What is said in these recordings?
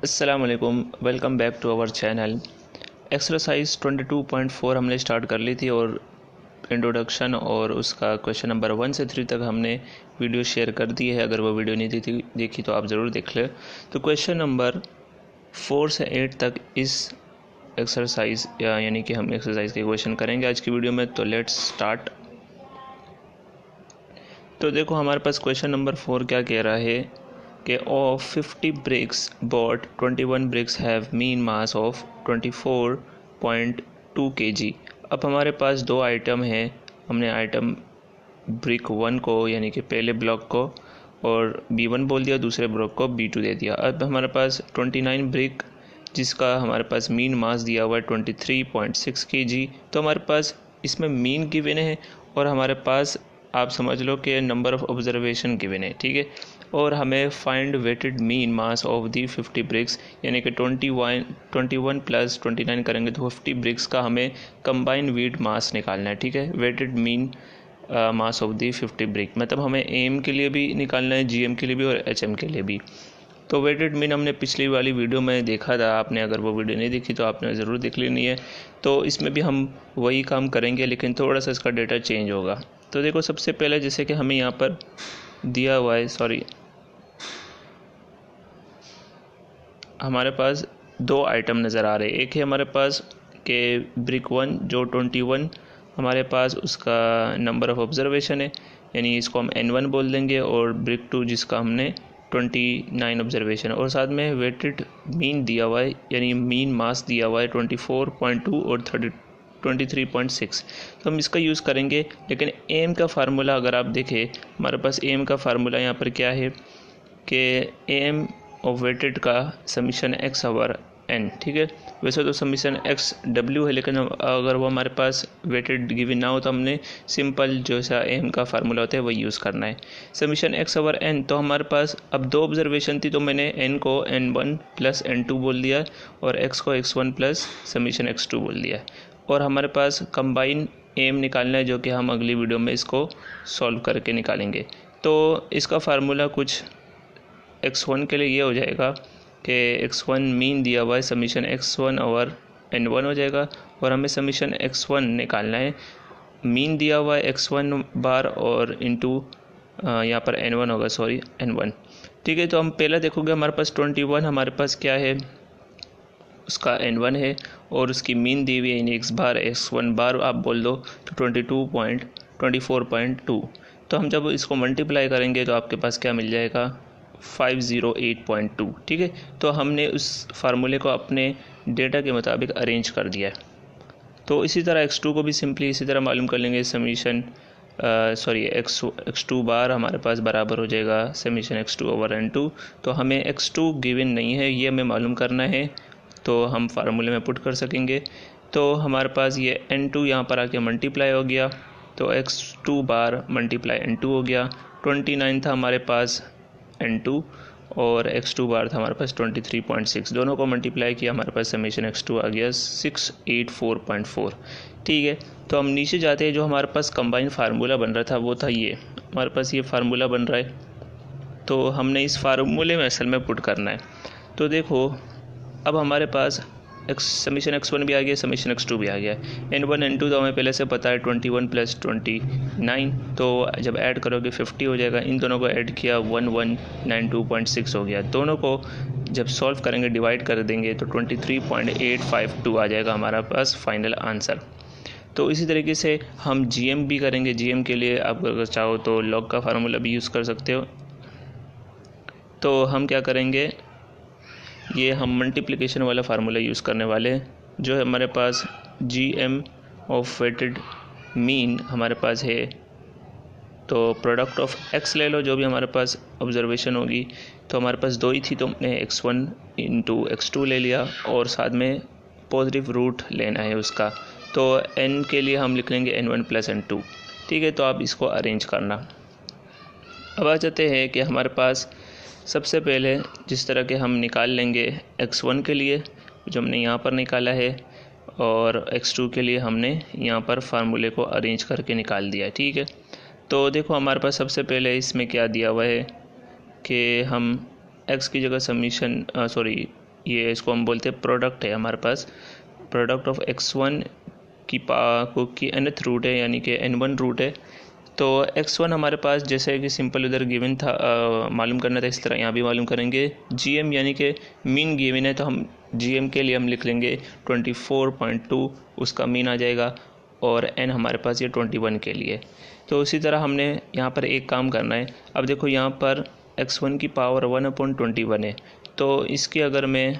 अस्सलाम वालेकुम, welcome back to our channel. Exercise 22.4 हमने स्टार्ट कर ली थी और इंट्रोडक्शन और उसका क्वेश्चन नंबर 1 से 3 तक हमने वीडियो शेयर कर दी है। अगर वो वीडियो नहीं देखी तो आप ज़रूर देख लें। तो क्वेश्चन नंबर 4 से 8 तक इस एक्सरसाइज यानी कि हम एक्सरसाइज के क्वेश्चन करेंगे आज की वीडियो में। तो लेट्स स्टार्ट। तो देखो हमारे पास क्वेश्चन नंबर 4 क्या कह रहा है कि of 50 bricks bought 21 bricks have mean mass of 24.2 kg। अब हमारे पास दो आइटम हैं। हमने आइटम ब्रिक 1 को यानी कि पहले ब्लॉक को और B1 बोल दिया, दूसरे ब्लॉक को B2 दे दिया। अब हमारे पास 29 ब्रिक जिसका हमारे पास मीन मास दिया हुआ है 23.6 kg। तो हमारे पास इसमें मीन गिवन है और हमारे पास आप समझ लो कि नंबर ऑफ ऑब्जर्वेशन गिवन है, ठीक है। और हमें find weighted mean mass of the 50 bricks यानी कि 21 प्लस 29 करेंगे तो 50 ब्रिक्स का हमें कंबाइन वेट मास निकालना है, ठीक है। Weighted mean mass of the 50 brick मतलब हमें एम के लिए भी निकालना है, जीएम के लिए भी और एचएम के लिए भी। तो वेटेड मीन हमने पिछली वाली वीडियो में देखा था, आपने अगर वो वीडियो नहीं देखी तो आपने ज़रूर देख लेनी है। तो इसमें भी हम वही काम करेंगे लेकिन थोड़ा सा इसका डेटा चेंज होगा। तो देखो सबसे पहले जैसे कि हमें यहाँ पर दिया हुआ है, हमारे पास दो आइटम नज़र आ रहे हैं। एक है हमारे पास के ब्रिक 1 जो 21 हमारे पास उसका नंबर ऑफ ऑब्जर्वेशन है यानी इसको हम N1 बोल देंगे, और ब्रिक 2 जिसका हमने 29 ऑब्जर्वेशन है, और साथ में वेटेड मीन दिया हुआ है यानी मीन मास दिया हुआ है 24.2 और 23.6। तो हम इसका यूज़ करेंगे। लेकिन एम का फार्मूला अगर आप देखें, हमारे पास एम का फार्मूला यहाँ पर क्या है कि एम ऑफ वेटेड का समीशन एक्स ओवर एन, ठीक है। वैसे तो समीशन एक्स डब्ल्यू है, लेकिन अगर वो हमारे पास वेटेड गिवन ना हो तो हमने सिंपल जो सा एम का फार्मूला होता है वही यूज़ करना है, समीशन एक्स ओवर एन। तो हमारे पास अब दो ऑब्जर्वेशन थी तो मैंने एन को N1 प्लस N2 बोल दिया और एक्स को X1 प्लस समीशन X2 बोल दिया। और हमारे पास कंबाइन एम निकालना है जो कि हम अगली वीडियो में इसको सॉल्व करके निकालेंगे। तो इसका फार्मूला कुछ X1 के लिए ये हो जाएगा कि X1 मीन दिया हुआ है समीशन X1 ओवर N1 हो जाएगा, और हमें समीशन X1 निकालना है। मीन दिया हुआ है X1 बार और इंटू यहाँ पर N1 होगा, N1, ठीक है। तो हम पहला देखोगे हमारे पास 21 हमारे पास क्या है उसका N1 है और उसकी मीन दी हुई है यानी X बार X1 बार आप बोल दो तो 24.2। तो हम जब इसको मल्टीप्लाई करेंगे तो आपके पास क्या मिल जाएगा 508.2, ठीक है। तो हमने उस फार्मूले को अपने डेटा के मुताबिक अरेंज कर दिया है। तो इसी तरह X2 को भी सिंपली इसी तरह मालूम कर लेंगे। समीशन X2 बार हमारे पास बराबर हो जाएगा समीशन X2 ओवर N2। तो हमें X2 गिवन नहीं है, ये हमें मालूम करना है, तो हम फार्मूले में पुट कर सकेंगे। तो हमारे पास ये N2 यहाँ पर आके मल्टीप्लाई हो गया, तो X2 बार मल्टीप्लाई N2 हो गया। 29 था हमारे पास N2 और X2 बार था हमारे पास 23.6, दोनों को मल्टीप्लाई किया हमारे पास समीशन X2 आ गया 684.4, ठीक है। तो हम नीचे जाते हैं, जो हमारे पास कंबाइन फार्मूला बन रहा था वो था ये, हमारे पास ये फार्मूला बन रहा है। तो हमने इस फार्मूले में असल में पुट करना है। तो देखो अब हमारे पास समीशन X1 भी आ गया, समीशन X2 भी आ गया। N1 N2 तो हमें पहले से पता है 21 प्लस 29, तो जब ऐड करोगे 50 हो जाएगा। इन दोनों को ऐड किया 1192.6 हो गया। दोनों को जब सॉल्व करेंगे डिवाइड कर देंगे तो 23.852 आ जाएगा हमारा पास फाइनल आंसर। तो इसी तरीके से हम GM भी करेंगे। GM के लिए आप अगर चाहो तो लॉग का फार्मूला भी यूज़ कर सकते हो। तो हम क्या करेंगे, ये हम मल्टीप्लिकेशन वाला फार्मूला यूज़ करने वाले हैं, जो है हमारे पास GM ऑफ वेटेड मीन हमारे पास है। तो प्रोडक्ट ऑफ X ले लो, जो भी हमारे पास ऑब्जर्वेशन होगी। तो हमारे पास दो ही थी तो हमने X1 इंटू X2 ले लिया और साथ में पॉजिटिव रूट लेना है उसका। तो N के लिए हम लिख लेंगे N1 प्लस N2, ठीक है। तो आप इसको अरेंज करना। अब आ जाते हैं कि हमारे पास सबसे पहले जिस तरह के हम निकाल लेंगे X1 के लिए जो हमने यहाँ पर निकाला है, और X2 के लिए हमने यहाँ पर फार्मूले को अरेंज करके निकाल दिया, ठीक है। तो देखो हमारे पास सबसे पहले इसमें क्या दिया हुआ है कि हम X की जगह समीशन ये इसको हम बोलते हैं प्रोडक्ट है हमारे पास, प्रोडक्ट ऑफ x1 की nth रूट है, यानी कि n1 रूट है। तो x1 हमारे पास जैसे कि सिंपल उधर गिवन था, मालूम करना था, इस तरह यहाँ भी मालूम करेंगे। gm यानी कि मीन गिवन है, तो हम gm के लिए हम लिख लेंगे 24.2, उसका मीन आ जाएगा, और n हमारे पास ये 21 के लिए। तो उसी तरह हमने यहाँ पर एक काम करना है। अब देखो यहाँ पर x1 की पावर 1/21 है, तो इसकी अगर मैं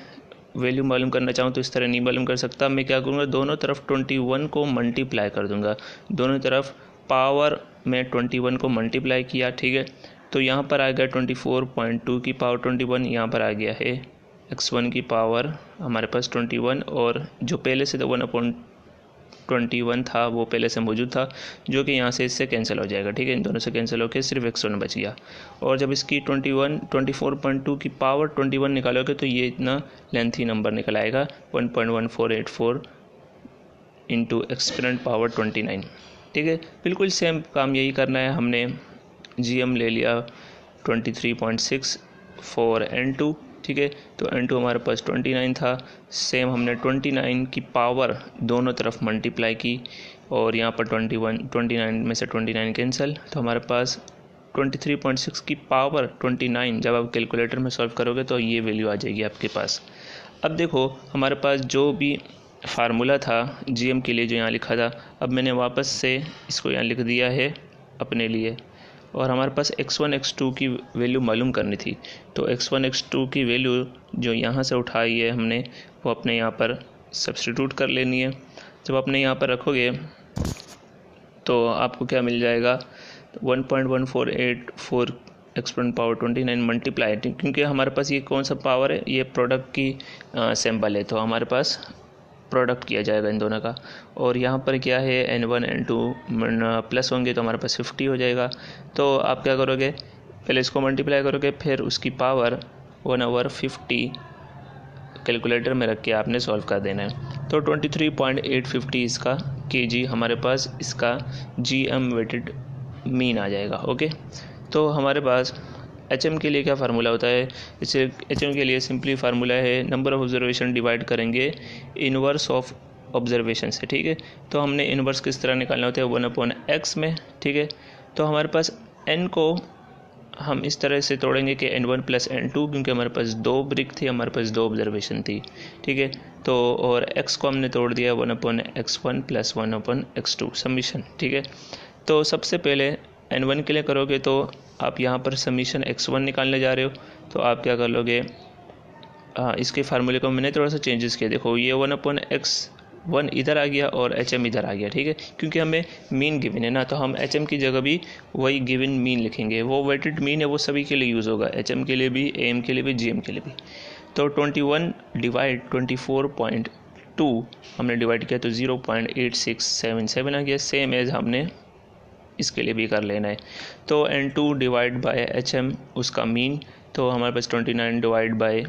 वैल्यू मालूम करना चाहूँ तो इस तरह नहीं मालूम कर सकता। मैं क्या करूँगा, दोनों तरफ 21 को मल्टीप्लाई कर दूँगा, दोनों तरफ पावर में 21 को मल्टीप्लाई किया, ठीक है। तो यहाँ पर आ गया 24.2 की पावर 21, यहाँ पर आ गया है x1 की पावर हमारे पास 21, और जो पहले से 1/21 था वो पहले से मौजूद था, जो कि यहाँ से इससे कैंसिल हो जाएगा, ठीक है। इन दोनों से कैंसिल होकर सिर्फ x1 बच गया। और जब इसकी 24.2 की पावर 21 निकालोगे तो ये इतना लेंथी नंबर निकल आएगा, 1.1484 इंटू एक्सपोनेंट पावर 29, ठीक है। बिल्कुल सेम काम यही करना है। हमने gm ले लिया 23.6 फॉर n2, ठीक है। तो n2 हमारे पास 29 था, सेम हमने 29 की पावर दोनों तरफ मल्टीप्लाई की, और यहाँ पर 29 में से 29 कैंसिल, तो हमारे पास 23.6 की पावर 29 जब आप कैलकुलेटर में सॉल्व करोगे तो ये वैल्यू आ जाएगी आपके पास। अब देखो हमारे पास जो भी फार्मूला था gm के लिए जो यहाँ लिखा था, अब मैंने वापस से इसको यहाँ लिख दिया है अपने लिए, और हमारे पास x1 x2 की वैल्यू मालूम करनी थी। तो x1 x2 की वैल्यू जो यहाँ से उठाई है हमने, वो अपने यहाँ पर सब्स्टिट्यूट कर लेनी है। जब अपने यहाँ पर रखोगे तो आपको क्या मिल जाएगा, 1.1484 एक्सपोनेंट पावर 29 मल्टीप्लाई, क्योंकि हमारे पास ये कौन सा पावर है, ये प्रोडक्ट की सिंबल है, तो हमारे पास प्रोडक्ट किया जाएगा इन दोनों का। और यहाँ पर क्या है, n1 n2 प्लस होंगे तो हमारे पास 50 हो जाएगा। तो आप क्या करोगे, पहले इसको मल्टीप्लाई करोगे, फिर उसकी पावर 1/50 कैलकुलेटर में रख के आपने सॉल्व कर देना है। तो 23.850 इसका kg हमारे पास इसका gm वेटेड मीन आ जाएगा, ओके। तो हमारे पास HM के लिए क्या फार्मूला होता है, इसे HM के लिए सिंपली फार्मूला है नंबर ऑफ ऑब्जर्वेशन डिवाइड करेंगे इन्वर्स ऑफ ऑब्जर्वेशन से, ठीक है। तो हमने इन्वर्स किस तरह निकालना होता है, 1/x में, ठीक है। तो हमारे पास n को हम इस तरह से तोड़ेंगे कि n1 प्लस n2, क्योंकि हमारे पास 2 ब्रिक थी, हमारे पास 2 ऑब्जर्वेशन थी, ठीक है। तो और x को हमने तोड़ दिया 1/x1 प्लस 1/x2 समीशन, ठीक है। तो सबसे पहले n1 के लिए करोगे तो आप यहाँ पर समीशन x1 निकालने जा रहे हो, तो आप क्या कर लोगे, इसके फार्मूले को मैंने थोड़ा सा चेंजेस किया। देखो ये 1/x1 इधर आ गया और HM इधर आ गया, ठीक है, क्योंकि हमें मीन गिवन है ना, तो हम HM की जगह भी वही गिवन मीन लिखेंगे। वो वेटेड मीन है, वो सभी के लिए यूज़ होगा, HM के लिए भी, AM के लिए भी, GM के लिए भी। तो 21 डिवाइड 24.2 हमने डिवाइड किया तो 0.8677 आ गया, सेम एज हमने इसके लिए भी कर लेना है। तो n2 डिवाइड बाय HM उसका मीन, तो हमारे पास 29 डिवाइड बाय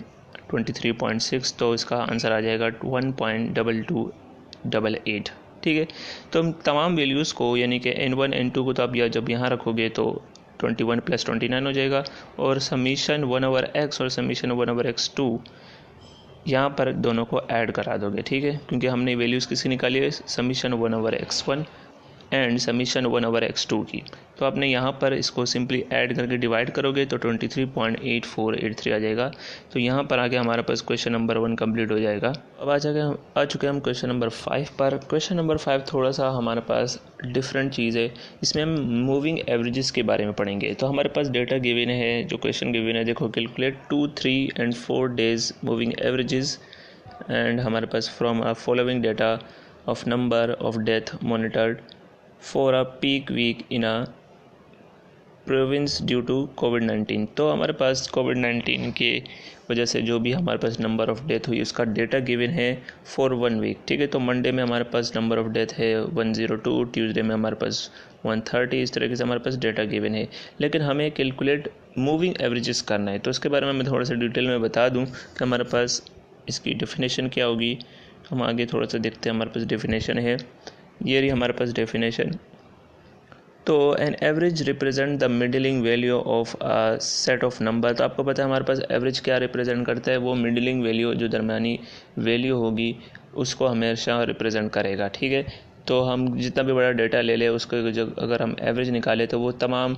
23.6, तो इसका आंसर आ जाएगा 1.2288, ठीक है। तो तमाम वैल्यूज़ को यानी कि n1 n2 को तो आप जब यहाँ रखोगे तो 21 प्लस 29 हो जाएगा, और समीशन 1/x और समीशन 1/x2 यहाँ पर दोनों को ऐड करा दोगे, ठीक है, क्योंकि हमने वैल्यूज़ किसकी निकाली है, summation 1/x1 and summation 1/x2 की। तो आपने यहाँ पर इसको सिंपली ऐड करके डिवाइड करोगे तो 23.8483 आ जाएगा। तो यहाँ पर आके हमारे पास क्वेश्चन नंबर 1 कंप्लीट हो जाएगा। अब आ चुके हम क्वेश्चन नंबर 5 पर। क्वेश्चन नंबर 5 थोड़ा सा हमारे पास डिफरेंट चीज़ है, इसमें हम मूविंग एवरेजेस के बारे में पढ़ेंगे। तो हमारे पास डेटा गिवन है, जो क्वेश्चन गिवन है, देखो calculate 2, 3 and 4 days moving averages, and हमारे पास from a following data of number of death monitored for a peak week in a province due to कोविड-19। तो हमारे पास कोविड-19 के वजह से जो भी हमारे पास नंबर ऑफ डेथ हुई उसका डेटा गिवन है फॉर 1 वीक, ठीक है। तो मंडे में हमारे पास नंबर ऑफ डेथ है 102, ट्यूसडे में हमारे पास 130, इस तरीके से हमारे पास डेटा गिवन है। लेकिन हमें कैलकुलेट मूविंग एवरेजेस करना है, तो इसके बारे में मैं थोड़ा सा डिटेल में बता दूं कि हमारे पास इसकी डेफिनेशन क्या होगी। हम आगे थोड़ा सा देखते हैं, हमारे पास डेफिनेशन है, ये रही हमारे पास डेफिनेशन। तो an average represent the middling value of a set of number. तो आपको पता है हमारे पास एवरेज क्या रिप्रेजेंट करता है, वो मिडलिंग वैल्यू जो दरमियानी वैल्यू होगी उसको हमेशा रिप्रेजेंट करेगा। ठीक है, तो हम जितना भी बड़ा डेटा ले लें उसको जब अगर हम एवरेज निकालें तो वो तमाम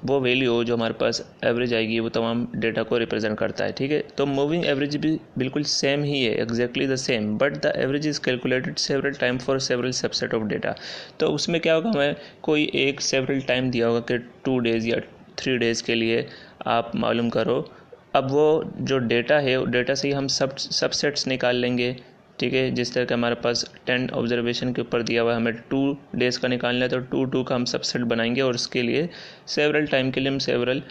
वो वैल्यू जो हमारे पास एवरेज आएगी वो तमाम डेटा को रिप्रेजेंट करता है। ठीक है, तो मूविंग एवरेज भी बिल्कुल सेम ही है, exactly the same, but the average is calculated several time for several subset of data. तो उसमें क्या होगा, हमें कोई एक सेवरल टाइम दिया होगा कि 2 डेज़ या 3 डेज़ के लिए आप मालूम करो। अब वो जो डेटा है डेटा से ही हम सबसेट्स निकाल लेंगे। ठीक है, जिस तरह के हमारे पास 10 ऑब्जर्वेशन के ऊपर दिया हुआ है, हमें 2 डेज़ का निकालना है तो 2 का हम सबसेट बनाएंगे और उसके लिए सेवरल टाइम के लिए हम सेवरल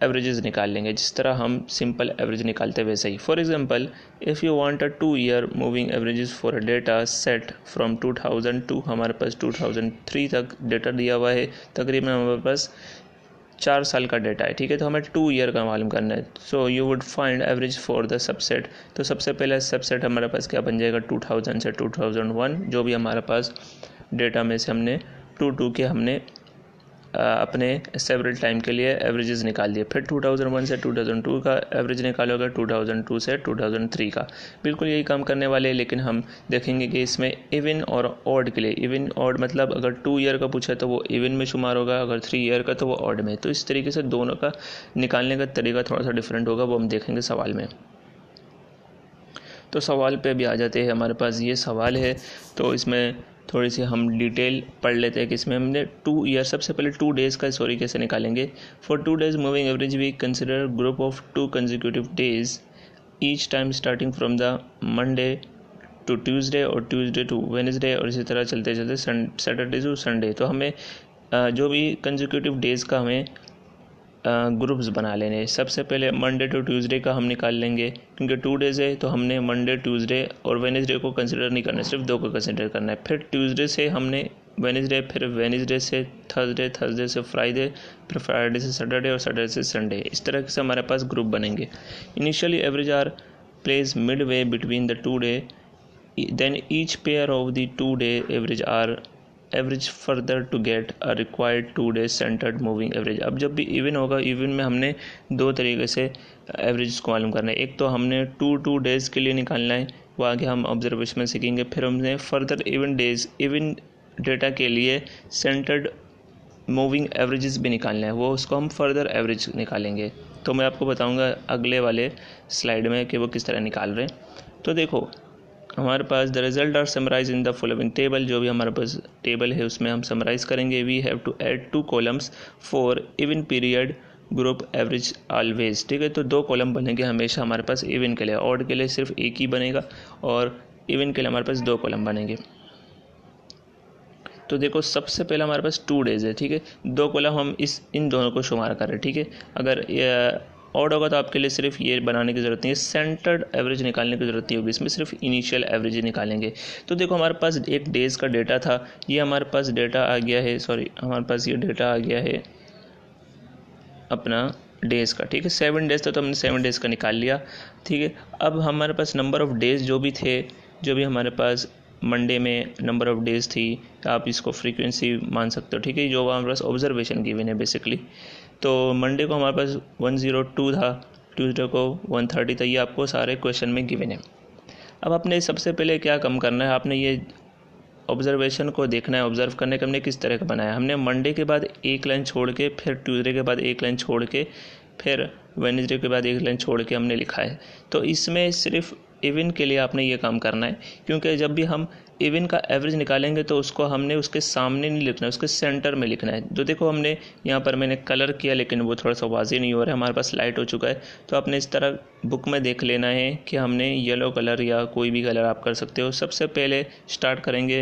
एवरेजेस निकाल लेंगे, जिस तरह हम सिंपल एवरेज निकालते हैं वैसे ही। For example, if you want a 2 year moving averages for a data set from 2000 to हमारे पास 2003 तक डेटा दिया हुआ है, तकरीबन हमारे पास 4 साल का डेटा है। ठीक है, तो हमें 2 ईयर का मालूम करना है। So you would find average for the subset. तो सबसे पहले सबसेट हमारे पास क्या बन जाएगा, 2000 से 2001, जो भी हमारे पास डेटा में से हमने 2 के हमने अपने सेवरल टाइम के लिए एवरेजेस निकाल दिए। फिर 2001 से 2002 का एवरेज निकालोगे, 2002 से 2003 का। बिल्कुल यही काम करने वाले हैं, लेकिन हम देखेंगे कि इसमें इवन और ऑड के लिए, इवन ऑड मतलब अगर 2 ईयर का पूछा तो वो इवन में शुमार होगा, अगर 3 ईयर का तो वो ऑड में। तो इस तरीके से दोनों का निकालने का तरीका थोड़ा सा डिफरेंट होगा, वो हम देखेंगे सवाल में। तो सवाल पे भी आ जाते हैं। हमारे पास ये सवाल है, तो इसमें थोड़ी सी हम डिटेल पढ़ लेते हैं कि इसमें हमने 2 ईयर, सबसे पहले 2 डेज़ का कैसे निकालेंगे। For 2 days moving average we consider group of 2 consecutive days each time starting from the Monday to Tuesday और ट्यूसडे टू वेडनेसडे, और इसी तरह चलते चलते सैटरडे टू संडे। तो हमें जो भी कंजिक्यूटिव डेज़ का हमें ग्रुप्स बना लेने। सबसे पहले मंडे टू ट्यूसडे का हम निकाल लेंगे, क्योंकि 2 डेज़ है तो हमने मंडे, ट्यूसडे और वेडनेसडे को कंसिडर नहीं करना है, सिर्फ 2 को कंसिडर करना है। फिर ट्यूसडे से हमने वेडनेसडे, फिर वेडनेसडे से थर्सडे, थर्सडे से फ्राइडे, फिर फ्राइडे से सैटरडे और सैटरडे से संडे। इस तरह से हमारे पास ग्रुप बनेंगे। Initially average are place mid way between the 2 day, then each pair of the 2 day average are average further to get a required 2 days centred moving average. अब जब भी इवन होगा, इवन में हमने 2 तरीके से एवरेज को मालूम करना है। एक तो हमने 2 डेज़ के लिए निकालना है, वो आगे हम ऑब्जर्वेशन में सीखेंगे। फिर हमने further even days, even data के लिए सेंटर्ड मूविंग एवरेजेस भी निकालना है, वो उसको हम फर्दर एवरेज निकालेंगे। तो मैं आपको बताऊँगा अगले वाले स्लाइड में कि वो किस तरह निकाल रहे हैं। तो देखो हमारे पास the result are summarise in the following table. जो भी हमारे पास टेबल है उसमें हम समराइज करेंगे। We have to add 2 columns for even period group average always. ठीक है, तो 2 कॉलम बनेंगे हमेशा हमारे पास इवन के लिए, ऑड के लिए सिर्फ एक ही बनेगा और इवन के लिए हमारे पास 2 कॉलम बनेंगे। तो देखो सबसे पहला हमारे पास 2 डेज़ है। ठीक है, 2 कॉलम हम इन दोनों को शुमार कर रहे हैं। ठीक है, अगर ऑड होगा तो आपके लिए सिर्फ ये बनाने की ज़रूरत नहीं है, सेंटर्ड एवरेज निकालने की ज़रूरत नहीं होगी, इसमें सिर्फ इनिशियल एवरेज निकालेंगे। तो देखो हमारे पास एक डेज़ का डेटा था, ये हमारे पास डेटा आ गया है, हमारे पास ये डेटा आ गया है अपना डेज़ का। ठीक है, 7 डेज़ था तो हमने 7 डेज़ का निकाल लिया। ठीक है, अब हमारे पास नंबर ऑफ़ डेज़ जो भी थे, जो भी हमारे पास मंडे में नंबर ऑफ़ डेज़ थी, आप इसको फ्रीक्वेंसी मान सकते हो। ठीक है, जो हमारे पास ऑब्जर्वेशन गिवन है बेसिकली। तो मंडे को हमारे पास 102 था, ट्यूसडे को 130 था, ये आपको सारे क्वेश्चन में गिवन है। अब आपने सबसे पहले क्या कम करना है, आपने ये ऑब्जर्वेशन को देखना है, ऑब्जर्व करने का हमने किस तरह का बनाया। हमने मंडे के बाद एक लाइन छोड़ के, फिर ट्यूसडे के बाद एक लाइन छोड़ के, फिर वेडनेसडे के बाद एक लाइन छोड़ के हमने लिखा है। तो इसमें सिर्फ इवन के लिए आपने ये काम करना है, क्योंकि जब भी हम इवन का एवरेज निकालेंगे तो उसको हमने उसके सामने नहीं लिखना है, उसके सेंटर में लिखना है। जो देखो हमने यहाँ पर मैंने कलर किया, लेकिन वो थोड़ा सा वाज़ेह नहीं हो रहा है, हमारे पास लाइट हो चुका है। तो आपने इस तरह बुक में देख लेना है कि हमने येलो कलर या कोई भी कलर आप कर सकते हो। सबसे पहले स्टार्ट करेंगे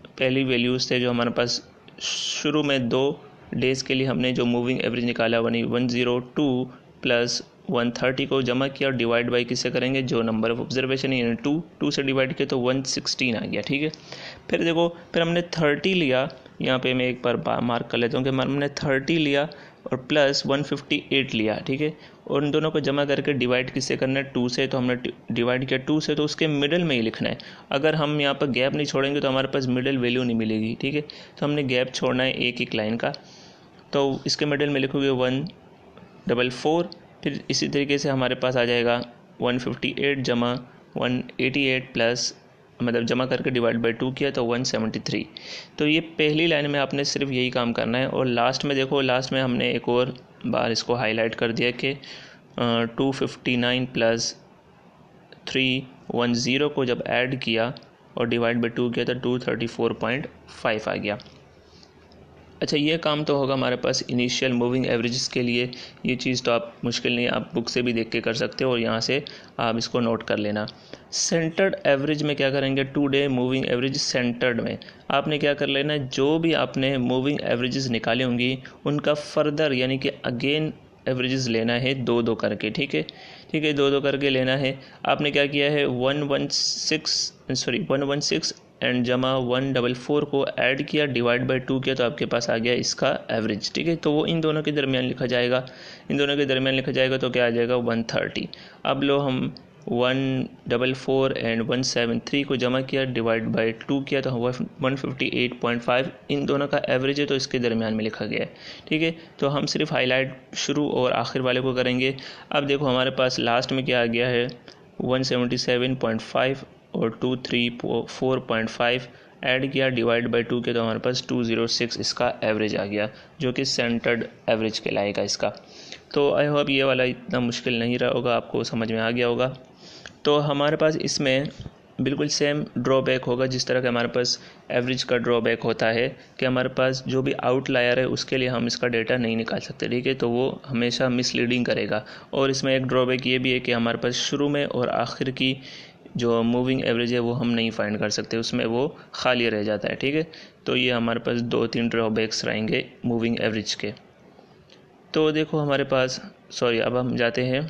पहली वैल्यूज़ थे जो हमारे पास शुरू में 2 डेज़ के लिए हमने जो मूविंग एवरेज निकाला 102 प्लस 130 को जमा किया और डिवाइड बाई किससे करेंगे, जो नंबर ऑफ ऑब्जर्वेशन है 2 से डिवाइड किया तो 116 आ गया। ठीक है, फिर देखो फिर हमने 30 लिया, यहाँ पे मैं एक बार मार्क कर लेता हूँ कि हमने 30 लिया और प्लस 158 लिया। ठीक है, और उन दोनों को जमा करके डिवाइड किससे करना है, 2 से। तो हमने डिवाइड किया 2 से, तो उसके मिडिल में ही लिखना है। अगर हम यहाँ पर गैप नहीं छोड़ेंगे तो हमारे पास मिडिल वैल्यू नहीं मिलेगी, ठीक है। तो हमने गैप छोड़ना है एक एक लाइन का, तो इसके मिडिल में लिखोगे 144। फिर इसी तरीके से हमारे पास आ जाएगा 158 जमा 188 प्लस, मतलब जमा करके डिवाइड बाई 2 किया तो 173। तो ये पहली लाइन में आपने सिर्फ यही काम करना है। और लास्ट में देखो, लास्ट में हमने एक और बार इसको हाईलाइट कर दिया कि 259 प्लस 310 को जब ऐड किया और डिवाइड बाई 2 किया तो 234.5 आ गया। अच्छा, ये काम तो होगा हमारे पास इनिशियल मूविंग एवरेजेस के लिए। ये चीज़ तो आप मुश्किल नहीं, आप बुक से भी देख के कर सकते हो और यहाँ से आप इसको नोट कर लेना। सेंटर्ड एवरेज में क्या करेंगे, 2 डे मूविंग एवरेज सेंटर्ड में आपने क्या कर लेना है, जो भी आपने मूविंग एवरेजेस निकाले होंगी उनका फर्दर यानी कि अगेन एवरेजेस लेना है 2-2 करके, ठीक है। 2-2 करके लेना है। आपने क्या किया है 116 एंड जमा 144 को ऐड किया, डिवाइड बाई 2 किया तो आपके पास आ गया इसका एवरेज, ठीक है। तो वो इन दोनों के दरमियान लिखा जाएगा, तो क्या आ जाएगा 130। अब लो हम 144 एंड 173 को जमा किया, डिवाइड बाई 2 किया तो 158.5 इन दोनों का एवरेज है, तो इसके दरमियान में लिखा गया है, ठीक है। तो हम सिर्फ हाईलाइट शुरू और आखिर वाले को करेंगे। अब देखो हमारे पास लास्ट में क्या आ गया है 177.5 और 234.5 ऐड किया, डिवाइड बाई 2 के तो हमारे पास 206 इसका एवरेज आ गया, जो कि सेंटर्ड एवरेज कहलाएगा इसका। तो आई होप ये वाला इतना मुश्किल नहीं रहा होगा, आपको समझ में आ गया होगा। तो हमारे पास इसमें बिल्कुल सेम ड्रॉबैक होगा जिस तरह का हमारे पास एवरेज का ड्रॉबैक होता है कि हमारे पास जो भी आउटलायर है उसके लिए हम इसका डेटा नहीं निकाल सकते, ठीक है। तो वो हमेशा मिसलीडिंग करेगा। और इसमें एक ड्रॉबैक ये भी है कि हमारे पास शुरू में और आखिर की जो मूविंग एवरेज है वो हम नहीं फाइंड कर सकते, उसमें वो खाली रह जाता है, ठीक है। तो ये हमारे पास 2-3 ड्रॉबैक्स रहेंगे मूविंग एवरेज के। तो देखो हमारे पास अब हम जाते हैं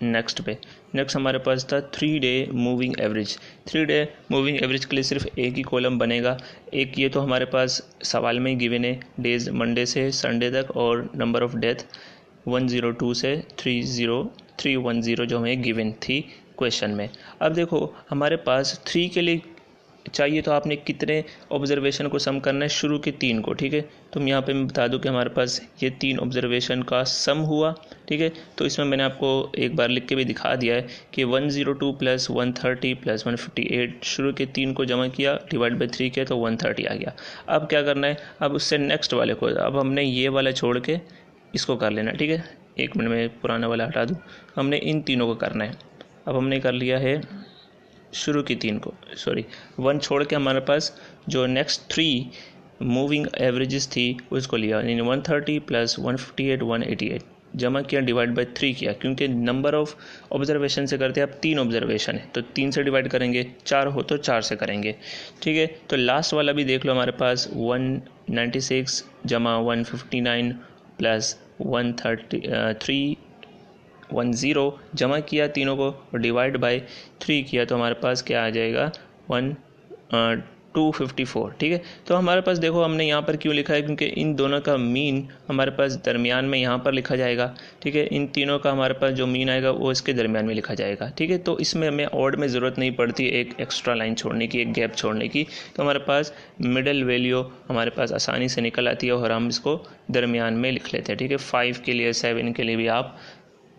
नेक्स्ट पे। नेक्स्ट हमारे पास था 3 day moving average. 3 day moving average के लिए सिर्फ एक ही कॉलम बनेगा। एक ये तो हमारे पास सवाल में ही गिवन है, डेज मंडे से संडे तक और नंबर ऑफ डेथ 102 से 310 जो हमें गिवन थी क्वेश्चन में। अब देखो हमारे पास 3 के लिए चाहिए तो आपने कितने ऑब्जर्वेशन को सम करना है, शुरू के 3 को, ठीक है। तो यहाँ पे मैं बता दूं कि हमारे पास ये 3 ऑब्जर्वेशन का सम हुआ, ठीक है। तो इसमें मैंने आपको एक बार लिख के भी दिखा दिया है कि 102 प्लस 130 प्लस 158 शुरू के 3 को जमा किया, डिवाइड बाई 3 किया तो 130 आ गया। अब क्या करना है, अब उससे नेक्स्ट वाले को, अब हमने ये वाला छोड़ के इसको कर लेना, ठीक है। 1 मिनट में पुराना वाला हटा दूँ, हमने इन तीनों को करना है। अब हमने कर लिया है शुरू की 3 को, 1 छोड़ के हमारे पास जो नेक्स्ट 3 मूविंग एवरेजेस थी उसको लिया, यानी 130 प्लस 158 188 जमा किया, डिवाइड बाई 3 किया। क्योंकि नंबर ऑफ ऑब्जर्वेशन से करते हैं, अब 3 ऑब्जर्वेशन है तो 3 से डिवाइड करेंगे, 4 हो तो 4 से करेंगे, ठीक है। तो लास्ट वाला भी देख लो, हमारे पास 196 जमा 159 प्लस 310 जमा किया तीनों को और डिवाइड बाय 3 किया तो हमारे पास क्या आ जाएगा 254, ठीक है। तो हमारे पास देखो हमने यहाँ पर क्यों लिखा है, क्योंकि इन दोनों का मीन हमारे पास दरमियान में यहाँ पर लिखा जाएगा, ठीक है। इन तीनों का हमारे पास जो मीन आएगा वो इसके दरमियान में लिखा जाएगा, ठीक है। तो इसमें हमें ऑड में ज़रूरत नहीं पड़ती एक एक्स्ट्रा लाइन छोड़ने की, एक गैप छोड़ने की। तो हमारे पास मिडल वैल्यू हमारे पास आसानी से निकल आती है और हम इसको दरमियान में लिख लेते हैं, ठीक है। 5 के लिए 7 के लिए भी आप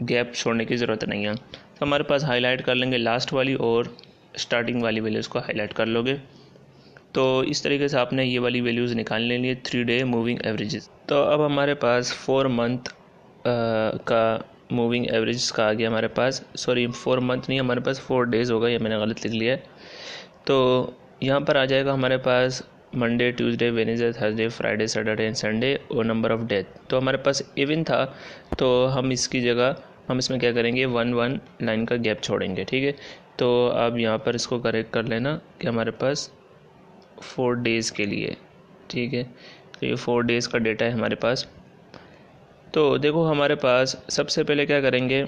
गैप छोड़ने की ज़रूरत नहीं है। तो हमारे पास हाईलाइट कर लेंगे लास्ट वाली और स्टार्टिंग वाली वैल्यूज़ को हाईलाइट कर लोगे। तो इस तरीके से आपने ये वाली वैल्यूज़ निकाल लेनी है 3 डे मूविंग एवरेजेस। तो अब हमारे पास 4 मंथ का मूविंग एवरेज का आ गया हमारे पास, 4 मंथ नहीं, हमारे पास 4 डेज़ होगा, ये मैंने गलत लिख लिया है। तो यहाँ पर आ जाएगा हमारे पास Monday, Tuesday, Wednesday, Thursday, Friday, Saturday and Sunday और नंबर ऑफ डेथ। तो हमारे पास इवन था तो हम इसकी जगह हम इसमें क्या करेंगे 1 लाइन का गैप छोड़ेंगे, ठीक है। तो अब यहाँ पर इसको करेक्ट कर लेना कि हमारे पास 4 डेज़ के लिए, ठीक है। तो ये 4 डेज़ का डेटा है हमारे पास। तो देखो हमारे पास सबसे पहले क्या करेंगे,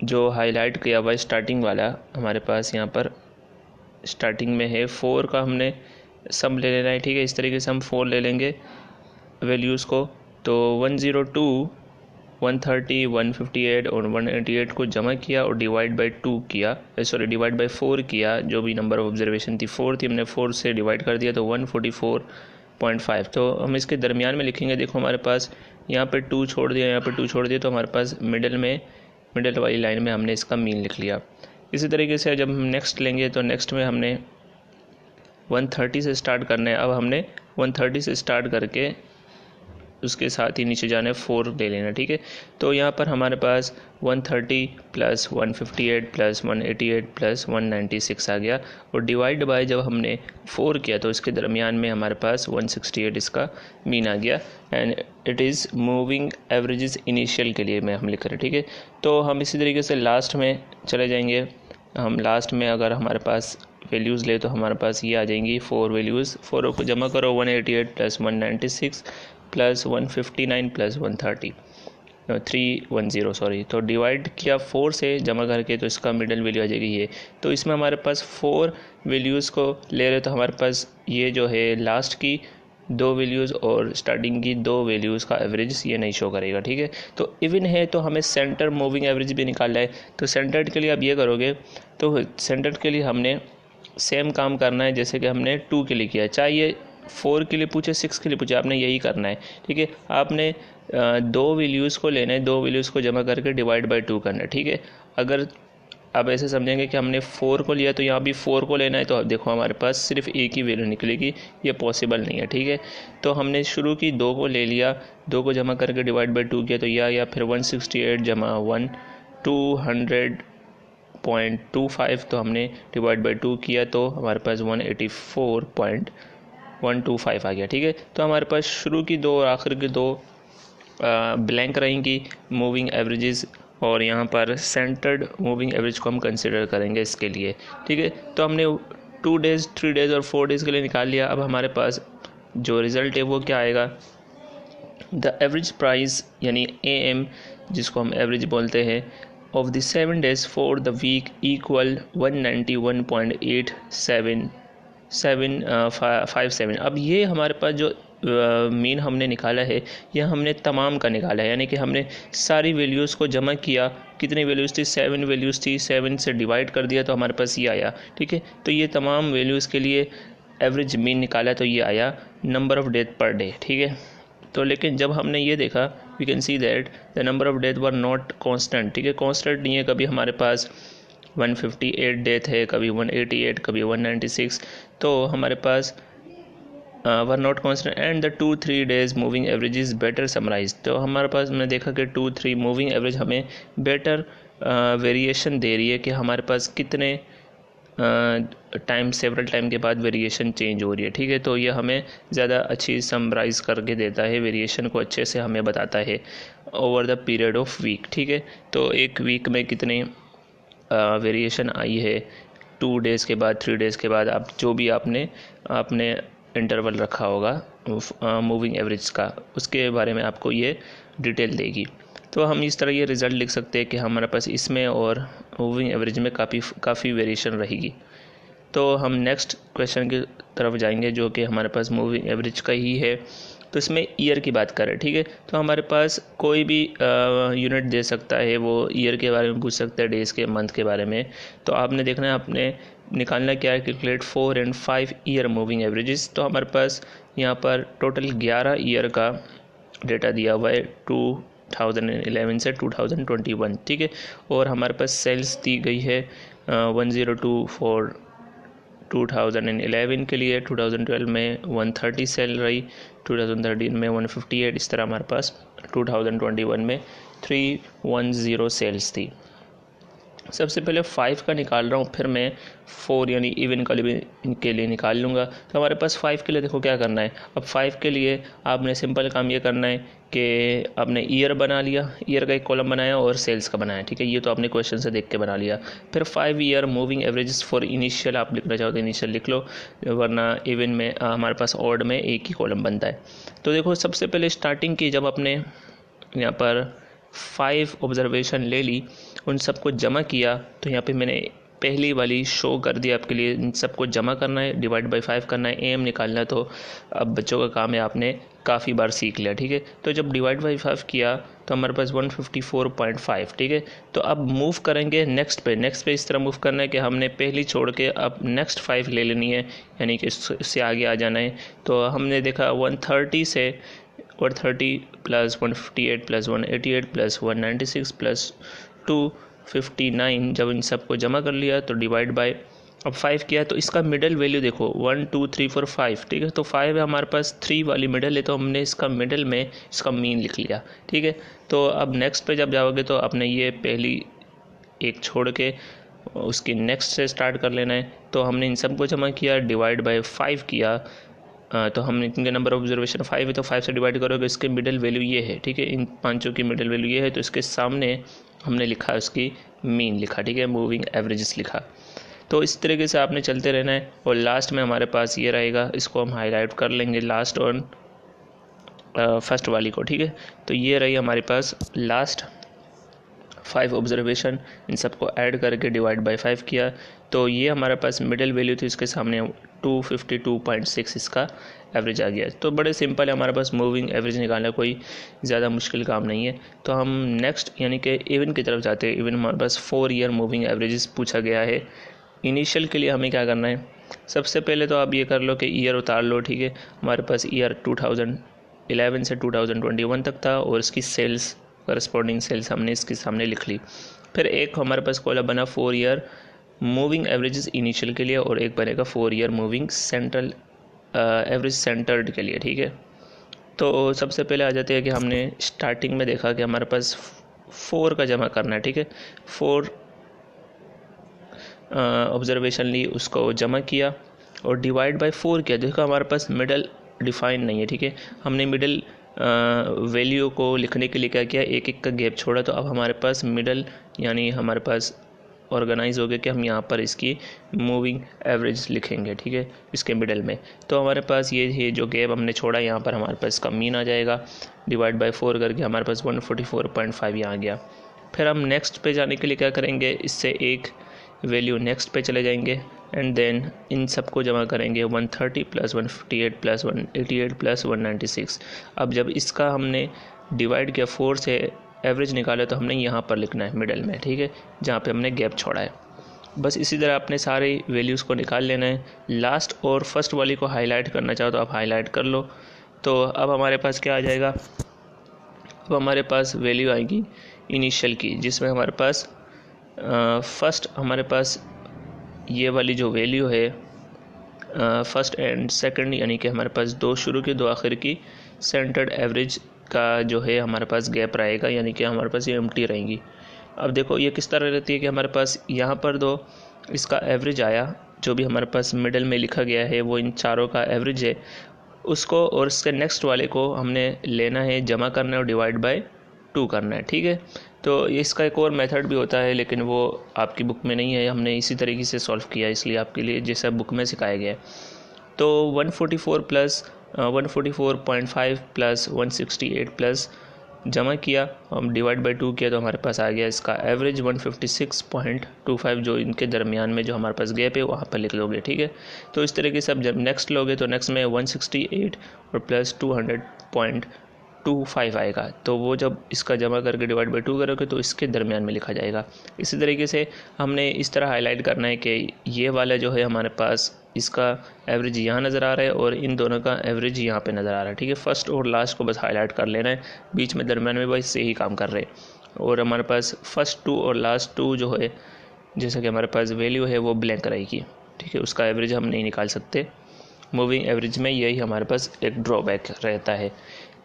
जो हाईलाइट किया हुआ स्टार्टिंग वाला हमारे पास यहाँ पर स्टार्टिंग में है 4 का हमने सम ले लेना है, ठीक है। इस तरीके से हम 4 ले लेंगे वैल्यूज़ को। तो 102 130, 158 और 188 को जमा किया और डिवाइड बाई 2 किया, डिवाइड बाई 4 किया। जो भी नंबर ऑफ ऑब्जर्वेशन थी 4 थी, हमने 4 से डिवाइड कर दिया तो 144.5। तो हम इसके दरमियान में लिखेंगे। देखो हमारे पास यहाँ पे 2 छोड़ दिया, यहाँ पे 2 छोड़ दिया, तो हमारे पास मिडल वाली लाइन में हमने इसका मीन लिख लिया। इसी तरीके से जब हम नेक्स्ट लेंगे तो नेक्स्ट में हमने 130 से स्टार्ट करना है। अब हमने 130 से स्टार्ट करके उसके साथ ही नीचे जाने 4 ले लेना, ठीक है। तो यहाँ पर हमारे पास 130 प्लस 158 प्लस 188 प्लस 196 आ गया और डिवाइड बाय जब हमने 4 किया तो इसके दरमियान में हमारे पास 168 इसका मीन आ गया। And it is moving averages initial के लिए हम लिख रहे हैं, ठीक है। तो हम इसी तरीके से लास्ट में चले जाएंगे। हम लास्ट में अगर हमारे पास वैल्यूज़ ले तो हमारे पास ये आ जाएंगी 4 वैल्यूज़। 4 को जमा करो, 188 प्लस 196 प्लस 159 प्लस 310 सॉरी। तो डिवाइड किया 4 से जमा करके तो इसका मिडल वैल्यू आ जाएगी ये। तो इसमें हमारे पास 4 वैल्यूज़ को ले रहे तो हमारे पास ये जो है लास्ट की 2 वैल्यूज़ और स्टार्टिंग की 2 वैल्यूज़ का एवरेज ये नहीं शो करेगा, ठीक है। तो इवन है तो हमें सेंटर मूविंग एवरेज भी निकालना है। तो सेंटर्ड के लिए आप ये करोगे, तो सेंटर्ड के लिए हमने सेम काम करना है जैसे कि हमने 2 के लिए किया। चाहे ये 4 के लिए पूछे, 6 के लिए पूछे, आपने यही करना है, ठीक है। आपने 2 वैल्यूज़ को लेना है, 2 वैल्यूज़ को जमा करके डिवाइड बाय 2 करना है, ठीक है। अगर आप ऐसे समझेंगे कि हमने 4 को लिया तो यहाँ भी 4 को लेना है, तो अब देखो हमारे पास सिर्फ एक ही वैल्यू निकलेगी, ये पॉसिबल नहीं है, ठीक है। तो हमने शुरू की 2 को ले लिया, 2 को जमा करके डिवाइड बाय 2 किया तो या फिर 168 जमा 1 200.25 तो हमने डिवाइड बाय 2 किया तो हमारे पास 184.125 आ गया, ठीक है। तो हमारे पास शुरू की 2 और आखिर की 2 ब्लैंक रहेंगी मूविंग एवरेजेस और यहाँ पर सेंटर्ड मूविंग एवरेज को हम कंसिडर करेंगे इसके लिए, ठीक है। तो हमने 2 डेज़, 3 डेज़ और 4 डेज़ के लिए निकाल लिया। अब हमारे पास जो रिज़ल्ट है वो क्या आएगा, द एवरेज प्राइस यानी AM जिसको हम एवरेज बोलते हैं of the 7 days for the week equal 191.87757। अब ये हमारे पास जो मीन हमने निकाला है यह हमने तमाम का निकाला है, यानी कि हमने सारी वैल्यूज़ को जमा किया। कितनी वैल्यूज़ थी, 7 वैल्यूज़ थी, 7 से डिवाइड कर दिया तो हमारे पास ये आया, ठीक है। तो ये तमाम वैल्यूज़ के लिए एवरेज मीन निकाला तो ये आया number of death per day, ठीक है। तो लेकिन जब हमने ये देखा we can see that the number of death were not constant, ठीक है। कांस्टेंट नहीं है, कभी हमारे पास 158 डेथ है, कभी 188, कभी 196, तो हमारे पास were not constant and the 2-3 days moving average is better summarise. तो हमारे पास हमने देखा कि 2-3 मूविंग एवरेज हमें बेटर वेरिएशन दे रही है कि हमारे पास कितने सेवरल टाइम के बाद वेरिएशन चेंज हो रही है, ठीक है। तो ये हमें ज़्यादा अच्छी समराइज़ करके देता है, वेरिएशन को अच्छे से हमें बताता है over the period of week, ठीक है। तो एक वीक में कितने वेरिएशन आई है 2 days के बाद, 3 days के बाद, आप जो भी आपने इंटरवल रखा होगा मूविंग एवरेज का, उसके बारे में आपको ये डिटेल देगी। तो हम इस तरह ये रिज़ल्ट लिख सकते हैं कि हमारे पास इसमें और मूविंग एवरेज में काफ़ी वेरिएशन रहेगी। तो हम नेक्स्ट क्वेश्चन की तरफ जाएंगे जो कि हमारे पास मूविंग एवरेज का ही है। तो इसमें ईयर की बात करें, ठीक है। तो हमारे पास कोई भी यूनिट दे सकता है, वो ईयर के बारे में पूछ सकता है, डेज़ के, मंथ के बारे में। तो आपने देखना है, आपने निकालना क्या है, calculate 4 and 5 year moving averages. तो हमारे पास यहाँ पर टोटल 11 ईयर का डेटा दिया हुआ है 2011 से 2021, ठीक है। और हमारे पास सेल्स दी गई है 102 फॉर 2011 के लिए, 2012 में 130 सेल रही, 2013 में 158, इस तरह हमारे पास 2021 में 310 सेल्स थी। सबसे पहले 5 का निकाल रहा हूँ, फिर मैं 4 यानी इवन के लिए निकाल लूँगा। तो हमारे पास 5 के लिए देखो क्या करना है। अब 5 के लिए आपने सिंपल काम ये करना है कि आपने ईयर बना लिया, ईयर का एक कॉलम बनाया और सेल्स का बनाया, ठीक है। ये तो आपने क्वेश्चन से देख के बना लिया। फिर 5 year moving averages for initial, आप लिखना चाहो तो इनिशियल लिख लो, वरना इवन में हमारे पास ऑड में एक ही कॉलम बनता है। तो देखो सबसे पहले स्टार्टिंग की, जब आपने यहाँ पर 5 ऑब्जर्वेशन ले ली, उन सबको जमा किया, तो यहाँ पे मैंने पहली वाली शो कर दी आपके लिए। इन सबको जमा करना है, डिवाइड बाय 5 करना है, एम निकालना है। तो अब बच्चों का काम है, आपने काफ़ी बार सीख लिया, ठीक है। तो जब डिवाइड बाय 5 किया तो हमारे पास 154.5, ठीक है। तो अब मूव करेंगे नेक्स्ट पे इस तरह मूव करना है कि हमने पहली छोड़ के अब नेक्स्ट 5 ले लेनी है, यानी कि इससे आगे आ जाना है। तो हमने देखा 130 से 130 प्लस 158 प्लस 188 प्लस 196 प्लस 259, जब इन सबको जमा कर लिया तो डिवाइड बाय अब 5 किया। तो इसका मिडल वैल्यू देखो 1 2 3 4 5, ठीक है। तो 5 है हमारे पास, 3 वाली मिडल है, तो हमने इसका मिडल में इसका मीन लिख लिया, ठीक है। तो अब नेक्स्ट पे जब जाओगे तो आपने ये पहली एक छोड़ के उसकी नेक्स्ट से स्टार्ट कर लेना है। तो हमने इन सबको जमा किया, डिवाइड बाय 5 किया। तो हमने इनके नंबर ऑब्जर्वेशन 5 है, तो 5 से डिवाइड करोगे, इसके मिडल वैल्यू ये है, ठीक है। इन पांचों की मिडल वैल्यू ये है, तो इसके सामने हमने लिखा उसकी मीन लिखा, ठीक है, मूविंग एवरेजेस लिखा। तो इस तरीके से आपने चलते रहना है। और लास्ट में हमारे पास ये रहेगा, इसको हम हाईलाइट कर लेंगे लास्ट और फर्स्ट वाली को, ठीक है। तो ये रही हमारे पास लास्ट 5 ऑब्जर्वेशन, इन सबको ऐड करके डिवाइड बाय 5 किया। तो ये हमारे पास मिडिल वैल्यू थी, इसके सामने 252.6 इसका एवरेज आ गया। तो बड़े सिंपल है, हमारे पास मूविंग एवरेज निकालना कोई ज़्यादा मुश्किल काम नहीं है। तो हम नेक्स्ट यानी कि इवन की तरफ जाते हैं। इवन हमारे पास 4 ईयर मूविंग एवरेजेस पूछा गया है। इनिशियल के लिए हमें क्या करना है, सबसे पहले तो आप ये कर लो कि ईयर उतार लो, ठीक है। हमारे पास ईयर 2011 से 2021 तक था और इसकी सेल्स करस्पॉन्डिंग सेल्स हमने इसके सामने लिख ली। फिर एक हमारे पास कॉलम बना 4 ईयर मूविंग एवरेजेस इनिशियल के लिए, और एक बनेगा 4 year moving central average centred के लिए, ठीक है। तो सबसे पहले आ जाते हैं कि हमने स्टार्टिंग में देखा कि हमारे पास 4 का जमा करना है, ठीक है। 4 ऑब्जर्वेशन ली, उसको जमा किया और डिवाइड बाय 4 किया। देखो हमारे पास मिडल डिफाइन नहीं है, ठीक है। हमने मिडल वैल्यू को लिखने के लिए क्या किया, एक एक का गैप छोड़ा। तो अब हमारे पास मिडल यानी हमारे पास ऑर्गेनाइज हो गया कि हम यहाँ पर इसकी मूविंग एवरेज लिखेंगे, ठीक है, इसके मिडल में। तो हमारे पास ये जो गैप हमने छोड़ा, यहाँ पर हमारे पास इसका मीन आ जाएगा। डिवाइड बाय 4 करके हमारे पास 144.5 यहाँ आ गया। फिर हम नेक्स्ट पे जाने के लिए क्या करेंगे, इससे एक वैल्यू नेक्स्ट पे चले जाएंगे एंड देन इन सबको जमा करेंगे 130 प्लस 158 प्लस 188 प्लस 196। अब जब इसका हमने डिवाइड किया 4 से एवरेज निकाला तो हमने यहाँ पर लिखना है मिडल में, ठीक है, जहाँ पे हमने गैप छोड़ा है। बस इसी तरह अपने सारे वैल्यूज़ को निकाल लेना है। लास्ट और फर्स्ट वाली को हाईलाइट करना चाहो तो आप हाईलाइट कर लो। तो अब हमारे पास क्या आ जाएगा, अब हमारे पास वैल्यू आएगी इनिशियल की, जिसमें हमारे पास फर्स्ट हमारे पास ये वाली जो वैल्यू है फर्स्ट एंड सेकंड, यानी कि हमारे पास 2 शुरू की 2 आखिर की सेंटर्ड एवरेज का जो है हमारे पास गैप रहेगा, यानी कि हमारे पास ये एम्प्टी रहेंगी। अब देखो ये किस तरह रहती है कि हमारे पास यहाँ पर 2 इसका एवरेज आया, जो भी हमारे पास मिडल में लिखा गया है वो इन चारों का एवरेज है, उसको और इसके नेक्स्ट वाले को हमने लेना है, जमा करना है और डिवाइड बाय 2 करना है, ठीक है। तो इसका एक और मेथड भी होता है, लेकिन वो आपकी बुक में नहीं है, हमने इसी तरीके से सॉल्व किया, इसलिए आपके लिए जैसा बुक में सिखाया गया है। तो 144 प्लस 144.5 प्लस 168 प्लस जमा किया, हम डिवाइड बाय 2 किया, तो हमारे पास आ गया इसका एवरेज 156.25, जो इनके दरमियान में जो हमारे पास गैप है वहाँ पर लिख लोगे, ठीक है। तो इस तरीके से अब जब नेक्स्ट लोगे तो नेक्स्ट में 168 और प्लस 200.25 आएगा, तो वो जब इसका जमा करके डिवाइड बाय 2 करोगे तो इसके दरमियान में लिखा जाएगा। इसी तरीके से हमने इस तरह हाईलाइट करना है कि ये वाला जो है हमारे पास इसका एवरेज यहाँ नज़र आ रहा है और इन दोनों का एवरेज यहाँ पे नज़र आ रहा है, ठीक है। फर्स्ट और लास्ट को बस हाईलाइट कर लेना है, बीच में दरमियान में बस से ही काम कर रहे हैं। और हमारे पास फर्स्ट 2 और लास्ट 2 जो है, जैसा कि हमारे पास वैल्यू है वो ब्लैंक रहेगी, ठीक है, उसका एवरेज हम नहीं निकाल सकते। मूविंग एवरेज में यही हमारे पास एक ड्रॉबैक रहता है।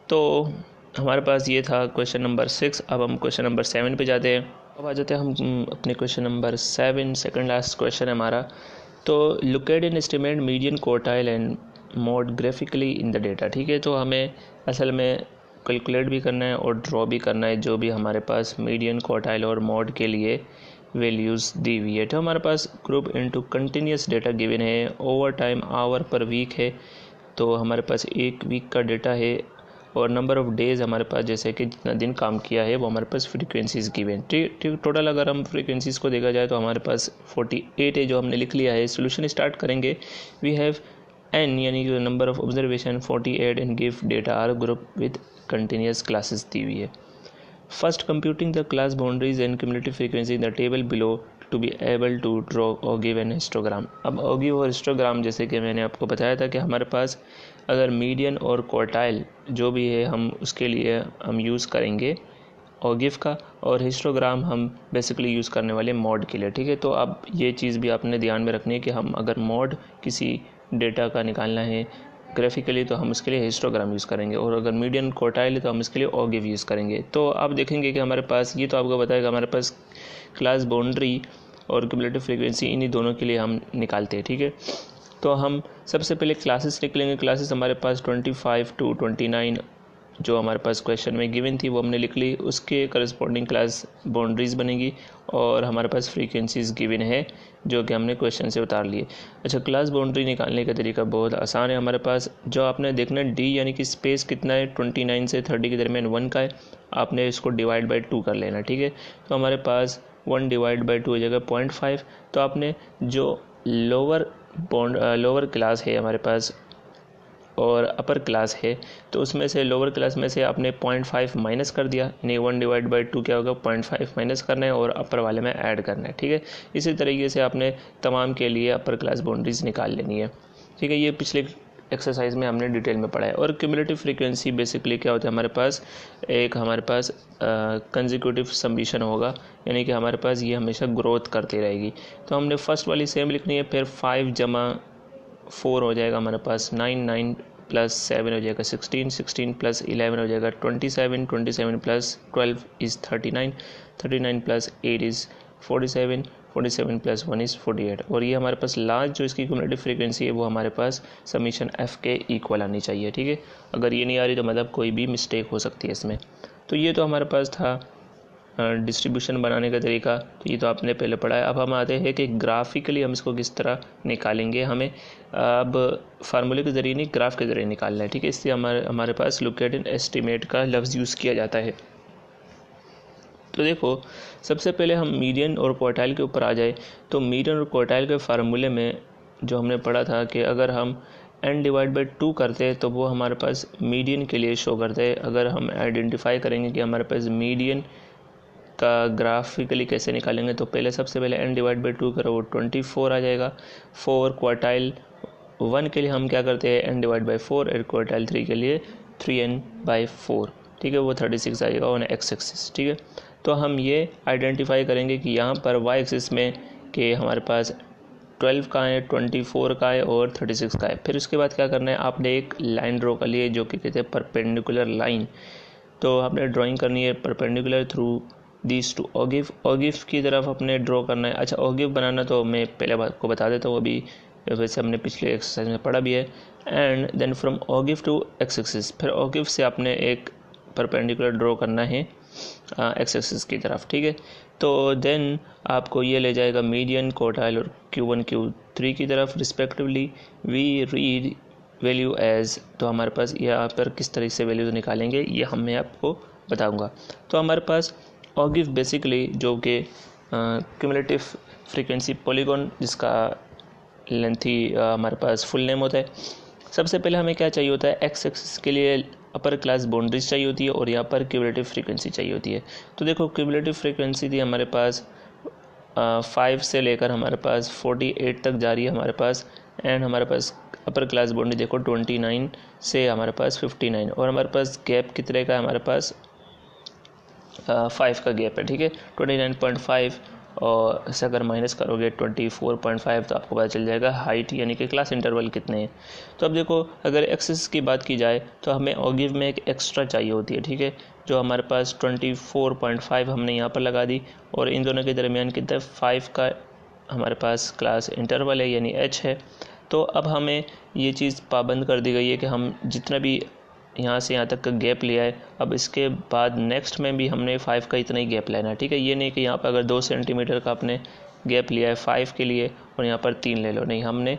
तो हमारे पास ये था क्वेश्चन नंबर 6। अब हम क्वेश्चन नंबर 7 पे जाते हैं। अब आ जाते हैं हम अपने question number 7, second last question है हमारा। तो locate and estimate median quartile and mode graphically in the data, ठीक है। तो हमें असल में कैलकुलेट भी करना है और ड्रॉ भी करना है जो भी हमारे पास मीडियन क्वार्टाइल और मोड के लिए वैल्यूज़ दी हुई है। तो हमारे पास group into continuous data given है, over time hour per week है, तो हमारे पास 1 वीक का डेटा है और नंबर ऑफ़ डेज़ हमारे पास जैसे कि जितना दिन काम किया है वो हमारे पास फ्रीक्वेंसीज़ गिवन। ठीक, टोटल अगर हम फ्रीक्वेंसीज़ को देखा जाए तो हमारे पास 48 है जो हमने लिख लिया है। सोल्यूशन स्टार्ट करेंगे। वी हैव n यानी कि number of observation 48 and give data are group with continuous classes दी हुई है। First computing the class boundaries and cumulative frequency in the table below to be able to draw ogive and histogram. अब ogive और histogram जैसे कि मैंने आपको बताया था कि हमारे पास अगर मीडियन और क्वार्टाइल जो भी है हम उसके लिए हम यूज़ करेंगे ओगिव का, और हिस्टोग्राम हम बेसिकली यूज़ करने वाले मॉड के लिए। ठीक है, तो अब ये चीज़ भी आपने ध्यान में रखनी है कि हम अगर मॉड किसी डेटा का निकालना है ग्राफिकली तो हम उसके लिए हिस्टोग्राम यूज़ करेंगे, और अगर मीडियन क्वार्टाइल है तो हम इसके लिए ओगिव यूज़ करेंगे। तो आप देखेंगे कि हमारे पास ये तो आपको बताएगा हमारे पास क्लास बाउंड्री और क्यूमुलेटिव फ्रीक्वेंसी इन्हीं दोनों के लिए हम निकालते हैं। ठीक है, तो हम सबसे पहले क्लासेस निकलेंगे। क्लासेस हमारे पास 25 to 29 जो हमारे पास क्वेश्चन में गिवन थी वो हमने लिख ली, उसके करस्पॉन्डिंग क्लास बाउंड्रीज़ बनेगी, और हमारे पास फ्रीक्वेंसीज़ गिवन है जो कि हमने क्वेश्चन से उतार लिए। अच्छा, क्लास बाउंड्री निकालने का तरीका बहुत आसान है। हमारे पास जो आपने देखना है डी यानी कि स्पेस कितना है 29 से 30 के दरमियान 1 का है, आपने इसको डिवाइड बाई 2 कर लेना। ठीक है, तो हमारे पास 1 डिवाइड बाई 2 हो जाएगा 0.5। तो आपने जो लोअर क्लास है हमारे पास और अपर क्लास है तो उसमें से लोअर क्लास में से आपने 0.5 माइनस कर दिया, यानी 1 डिवाइड बाई 2 क्या होगा 0.5 माइनस करना है और अपर वाले में ऐड करना है। ठीक है, इसी तरीके से आपने तमाम के लिए अपर क्लास बाउंड्रीज निकाल लेनी है। ठीक है, ये पिछले एक्सरसाइज में हमने डिटेल में पढ़ा है। और क्यूमुलेटिव फ्रीक्वेंसी बेसिकली क्या होता है, हमारे पास कंसेक्यूटिव समीशन होगा, यानी कि हमारे पास ये हमेशा ग्रोथ करती रहेगी। तो हमने फर्स्ट वाली सेम लिखनी है, फिर 5 जमा 4 हो जाएगा हमारे पास 9, 9 प्लस 7 हो जाएगा 16, 16 प्लस 11 हो जाएगा 27, 27 plus 12 is 39, 39 plus 8 is 47, 47 plus 1 is 48। और ये हमारे पास लास्ट जो इसकी क्यूमुलेटिव फ्रीक्वेंसी है वो हमारे पास समीशन एफ के इक्वल आनी चाहिए। ठीक है, अगर ये नहीं आ रही तो मतलब कोई भी मिस्टेक हो सकती है इसमें। तो ये तो हमारे पास था डिस्ट्रीब्यूशन बनाने का तरीका, तो ये तो आपने पहले पढ़ा है। अब हम आते हैं कि ग्राफिकली हम इसको किस तरह निकालेंगे। हमें अब फार्मूले के ज़रिए नहीं, ग्राफ के ज़रिए निकालना है। ठीक है, इसलिए हमारे पास लुक एट एंड एस्टिमेट का लफ्ज़ यूज़ किया जाता है। तो देखो, सबसे पहले हम मीडियन और क्वार्टाइल के ऊपर आ जाए तो मीडियन और क्वार्टाइल के फार्मूले में जो हमने पढ़ा था कि अगर हम n डिवाइड बाई 2 करते हैं तो वो हमारे पास मीडियन के लिए शो करते हैं। अगर हम आइडेंटिफाई करेंगे कि हमारे पास मीडियन का ग्राफिकली कैसे निकालेंगे तो पहले सबसे पहले n डिवाइड बाई 2 करो वो 24 आ जाएगा। 4 क्वार्टाइल 1 के लिए हम क्या करते हैं n डिवाइड बाई 4, और क्वार्टाइल 3 के लिए 3n बाई 4। ठीक है, वो 36 आ जाएगा ऑन एक्स एक्सिस। ठीक है, तो हम ये आइडेंटिफाई करेंगे कि यहाँ पर वाई एक्सिस में कि हमारे पास 12 का है, 24 का है और 36 का है। फिर उसके बाद क्या करना है, आपने एक लाइन ड्रॉ कर ली है जो कि कहते हैं परपेंडिकुलर लाइन। तो आपने ड्राइंग करनी है परपेंडिकुलर थ्रू दिस टू ओगिव की तरफ अपने ड्रॉ करना है। अच्छा, ओगिव बनाना तो मैं पहले बात को बता देता हूँ, अभी वैसे हमने पिछले एक्सरसाइज में पढ़ा भी है। And then from ogive to x axis, फिर ओगिव से आपने एक परपेंडिकुलर ड्रॉ करना है एक्स एक्सिस की तरफ। ठीक है, तो देन आपको ये ले जाएगा मीडियन, क्वार्टाइल और Q1 Q3 की तरफ respectively. We read value as, तो हमारे पास यहाँ पर किस तरह से वैल्यूज निकालेंगे ये मैं आपको बताऊंगा। तो हमारे पास ओगिव बेसिकली जो कि क्यूमुलेटिव फ्रीक्वेंसी पॉलीगॉन जिसका लेंथी हमारे पास फुल नेम होता है। सबसे पहले हमें क्या चाहिए होता है, एक्स एक्सिस के लिए अपर क्लास बाउंड्रीज चाहिए होती है और यहाँ पर क्यूमुलेटिव फ्रीक्वेंसी चाहिए होती है। तो देखो, क्यूमुलेटिव फ्रीक्वेंसी थी हमारे पास 5 से लेकर हमारे पास 48 तक जा रही है हमारे पास। एंड हमारे पास अपर क्लास बाउंड्री देखो 29 से हमारे पास 59, और हमारे पास गैप कितने का है, हमारे पास 5 का गैप है। ठीक है, 29.5 और इसे अगर माइनस करोगे 24.5 तो आपको पता चल जाएगा हाइट यानी कि क्लास इंटरवल कितने हैं। तो अब देखो, अगर एक्सिस की बात की जाए तो हमें ओगिव में एक एक्स्ट्रा चाहिए होती है। ठीक है, जो हमारे पास 24.5 हमने यहाँ पर लगा दी, और इन दोनों के दरमियान कितना 5 का हमारे पास क्लास इंटरवल है यानी h है। तो अब हमें ये चीज़ पाबंद कर दी गई है कि हम जितना भी यहाँ से यहाँ तक का गैप लिया है, अब इसके बाद नेक्स्ट में भी हमने 5 का इतना ही गैप लेना है। ठीक है, ये नहीं कि यहाँ पर अगर 2 सेंटीमीटर का आपने गैप लिया है 5 के लिए और यहाँ पर 3 ले लो, नहीं, हमने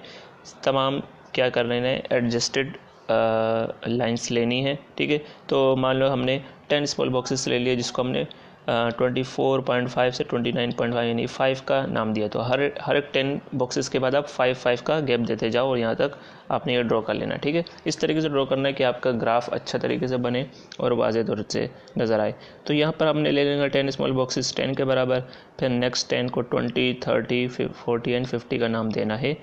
तमाम क्या कर रहे हैं एडजस्टेड लाइंस लेनी है, ठीक है। तो मान लो हमने 10 स्मॉल बॉक्सेस ले लिए जिसको हमने 24.5 से 29.5 यानी 5 का नाम दिया। तो हर एक 10 बॉक्सेस के बाद आप 5 का गैप देते जाओ और यहाँ तक आपने ये ड्रॉ कर लेना, ठीक है। इस तरीके से ड्रॉ करना है कि आपका ग्राफ अच्छा तरीके से बने और वाज़े तौर से नज़र आए। तो यहाँ पर हमने ले लेंगे 10 स्मॉल बॉक्सेस 10 के बराबर, फिर नेक्स्ट 10 को 20, 30, 40 एंड 50 का नाम देना है,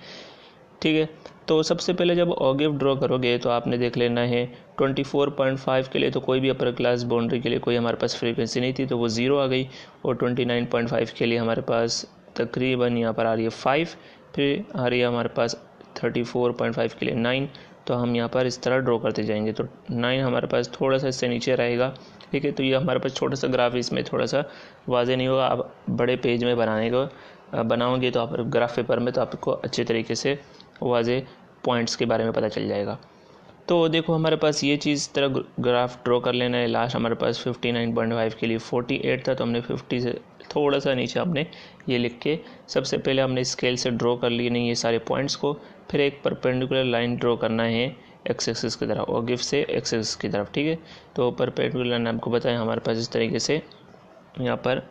ठीक है। तो सबसे पहले जब ऑगिव ड्रॉ करोगे तो आपने देख लेना है 24.5 के लिए तो कोई भी अपर क्लास बाउंड्री के लिए कोई हमारे पास फ्रीक्वेंसी नहीं थी, तो वो 0 आ गई। और 29.5 के लिए हमारे पास तकरीबन यहाँ पर आ रही है 5, फिर आ रही है हमारे पास 34.5 के लिए 9। तो हम यहाँ पर इस तरह ड्रॉ करते जाएंगे। तो 9 हमारे पास थोड़ा सा इससे नीचे रहेगा, ठीक है। तो ये हमारे पास छोटा सा ग्राफ, इसमें थोड़ा सा वाज़े नहीं होगा। आप बड़े पेज में बनाओगे तो आप ग्राफ पेपर में तो आपको अच्छे तरीके से वाज़े पॉइंट्स के बारे में पता चल जाएगा। तो देखो हमारे पास ये चीज़ तरह ग्राफ ड्रॉ कर लेना है। लास्ट हमारे पास 59.5 के लिए 48 था, तो हमने 50 से थोड़ा सा नीचे हमने ये लिख के सबसे पहले हमने स्केल से ड्रॉ कर लिए नहीं ये सारे पॉइंट्स को। फिर एक परपेंडिकुलर लाइन ड्रॉ करना है एक्स एक्सिस की तरफ और गिफ्ट से एक्स एक्सिस की तरफ, ठीक है। तो परपेंडिकुलर लाइन आपको बताएं हमारे पास इस तरीके से यहाँ पर